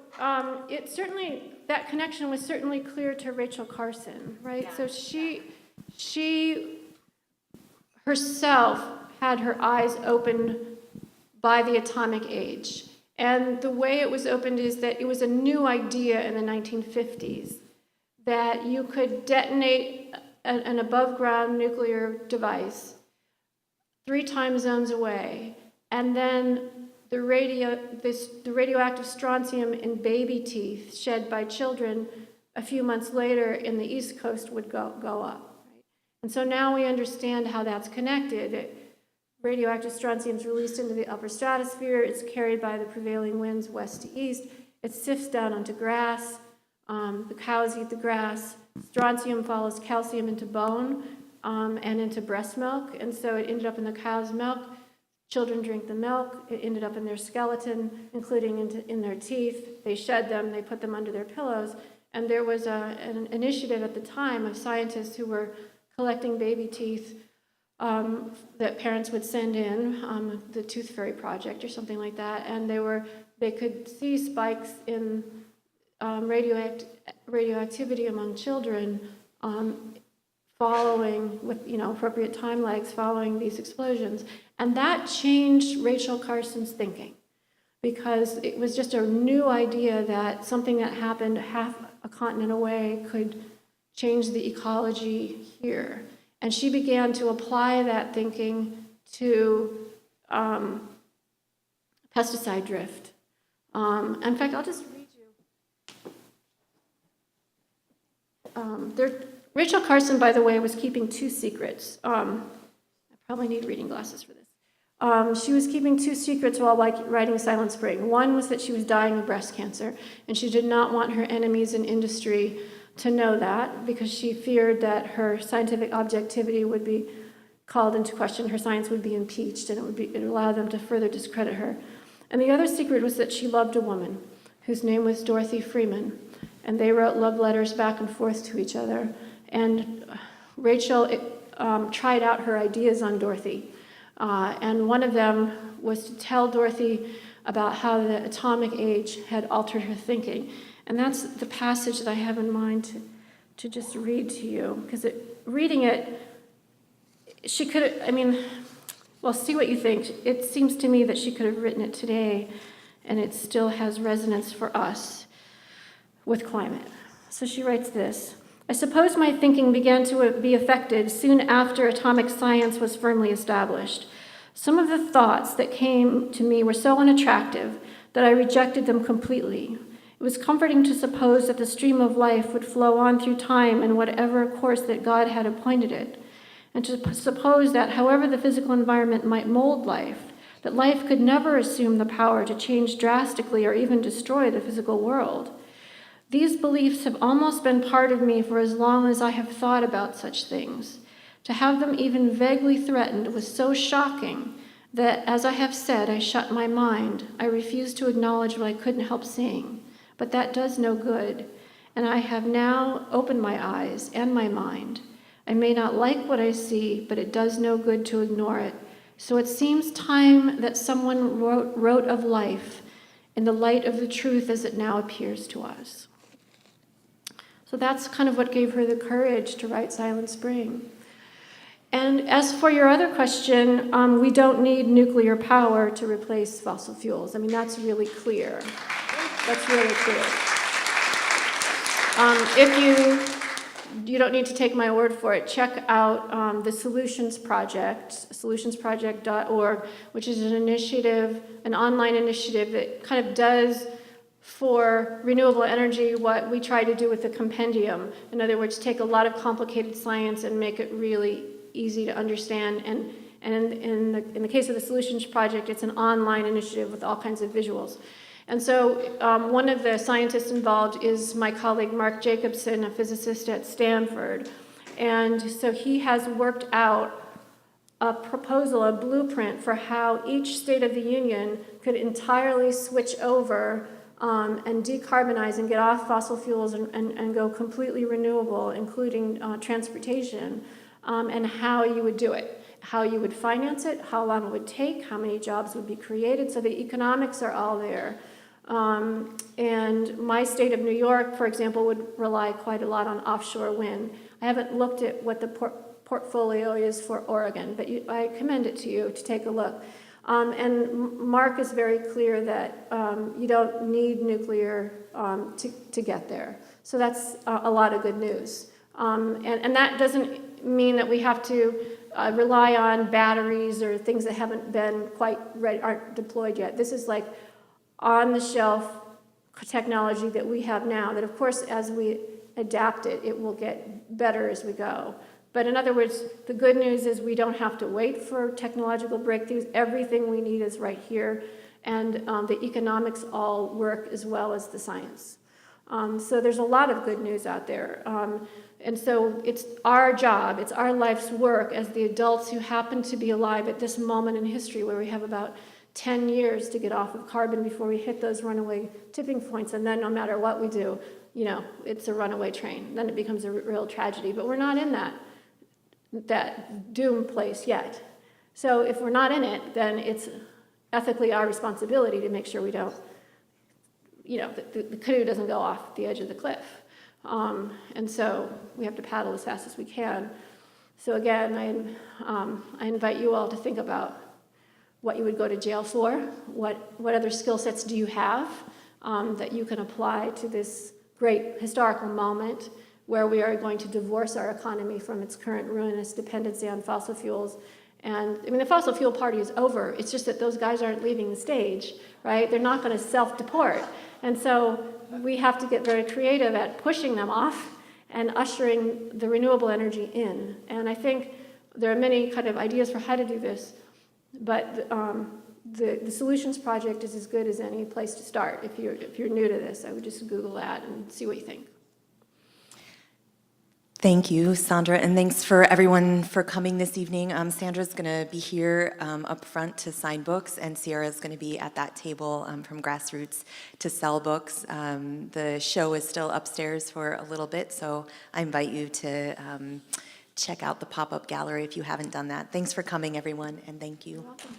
it certainly, that connection was certainly clear to Rachel Carson, right? Yeah. So she herself had her eyes opened by the atomic age. And the way it was opened is that it was a new idea in the 1950s that you could detonate an above-ground nuclear device 3 time zones away, and then the radioactive strontium in baby teeth shed by children a few months later in the East Coast would go up. Right? And so now we understand how that's connected. Radioactive strontium is released into the upper stratosphere. It's carried by the prevailing winds west to east. It sifts down onto grass. The cows eat the grass. Strontium follows calcium into bone and into breast milk. And so it ended up in the cow's milk. Children drink the milk. It ended up in their skeleton, including in their teeth. They shed them. They put them under their pillows. And there was an initiative at the time of scientists who were collecting baby teeth that parents would send in, the Tooth Fairy Project or something like that. And they could see spikes in radioactivity among children following, with appropriate time lags following these explosions. And that changed Rachel Carson's thinking, because it was just a new idea that something that happened half a continent away could change the ecology here. And she began to apply that thinking to pesticide drift. In fact, I'll just read you. Rachel Carson, by the way, was keeping 2 secrets. I probably need reading glasses for this. She was keeping 2 secrets while writing Silent Spring. One was that she was dying of breast cancer, and she did not want her enemies in industry to know that, because she feared that her scientific objectivity would be called into question, her science would be impeached, and it would allow them to further discredit her. And the other secret was that she loved a woman whose name was Dorothy Freeman, and they wrote love letters back and forth to each other. And Rachel tried out her ideas on Dorothy. And one of them was to tell Dorothy about how the atomic age had altered her thinking. And that's the passage that I have in mind to just read to you. Because reading it, she could have, well, see what you think. It seems to me that she could have written it today, and it still has resonance for us with climate. So she writes this: I suppose my thinking began to be affected soon after atomic science was firmly established. Some of the thoughts that came to me were so unattractive that I rejected them completely. It was comforting to suppose that the stream of life would flow on through time in whatever course that God had appointed it, and to suppose that however the physical environment might mold life, that life could never assume the power to change drastically or even destroy the physical world. These beliefs have almost been part of me for as long as I have thought about such things. To have them even vaguely threatened was so shocking that, as I have said, I shut my mind. I refused to acknowledge what I couldn't help seeing. But that does no good, and I have now opened my eyes and my mind. I may not like what I see, but it does no good to ignore it. So it seems time that someone wrote of life in the light of the truth as it now appears to us. So that's kind of what gave her the courage to write Silent Spring. And as for your other question, we don't need nuclear power to replace fossil fuels. That's really clear. That's really clear. If you don't need to take my word for it, check out the Solutions Project, solutionsproject.org, which is an initiative, an online initiative that kind of does for renewable energy what we try to do with the compendium. In other words, take a lot of complicated science and make it really easy to understand And in the case of the Solutions Project, it's an online initiative with all kinds of visuals. And so one of the scientists involved is my colleague Mark Jacobson, a physicist at Stanford. And so he has worked out a proposal, a blueprint for how each state of the union could entirely switch over and decarbonize and get off fossil fuels and go completely renewable, including transportation, and how you would do it, how you would finance it, how long it would take, how many jobs would be created. So the economics are all there. And my state of New York, for example, would rely quite a lot on offshore wind. I haven't looked at what the portfolio is for Oregon, but I commend it to you to take a look. And Mark is very clear that you don't need nuclear to get there. So that's a lot of good news. And that doesn't mean that we have to rely on batteries or things that haven't been quite ready, aren't deployed yet. This is like on-the-shelf technology that we have now that, of course, as we adapt it, it will get better as we go. But in other words, the good news is we don't have to wait for technological breakthroughs. Everything we need is right here, and the economics all work as well as the science. So there's a lot of good news out there. And so it's our job, it's our life's work as the adults who happen to be alive at this moment in history where we have about 10 years to get off of carbon before we hit those runaway tipping points. And then no matter what we do, you know, it's a runaway train. Then it becomes a real tragedy. But we're not in that doom place yet. So if we're not in it, then it's ethically our responsibility to make sure we don't, you know, the canoe doesn't go off the edge of the cliff. And so we have to paddle as fast as we can. So again, I invite you all to think about what you would go to jail for, what other skill sets do you have that you can apply to this great historical moment where we are going to divorce our economy from its current ruinous dependency on fossil fuels. And I mean, the fossil fuel party is over. It's just that those guys aren't leaving the stage, right? They're not going to self-deport. And so we have to get very creative at pushing them off and ushering the renewable energy in. And I think there are many kind of ideas for how to do this, but the Solutions Project is as good as any place to start. If you're new to this, I would just Google that and see what you think. Thank you, Sandra, and thanks for everyone for coming this evening. Sandra's going to be here up front to sign books, and Sierra's going to be at that table from Grassroots to sell books. The show is still upstairs for a little bit, so I invite you to check out the pop-up gallery if you haven't done that. Thanks for coming, everyone, and thank you. You're welcome.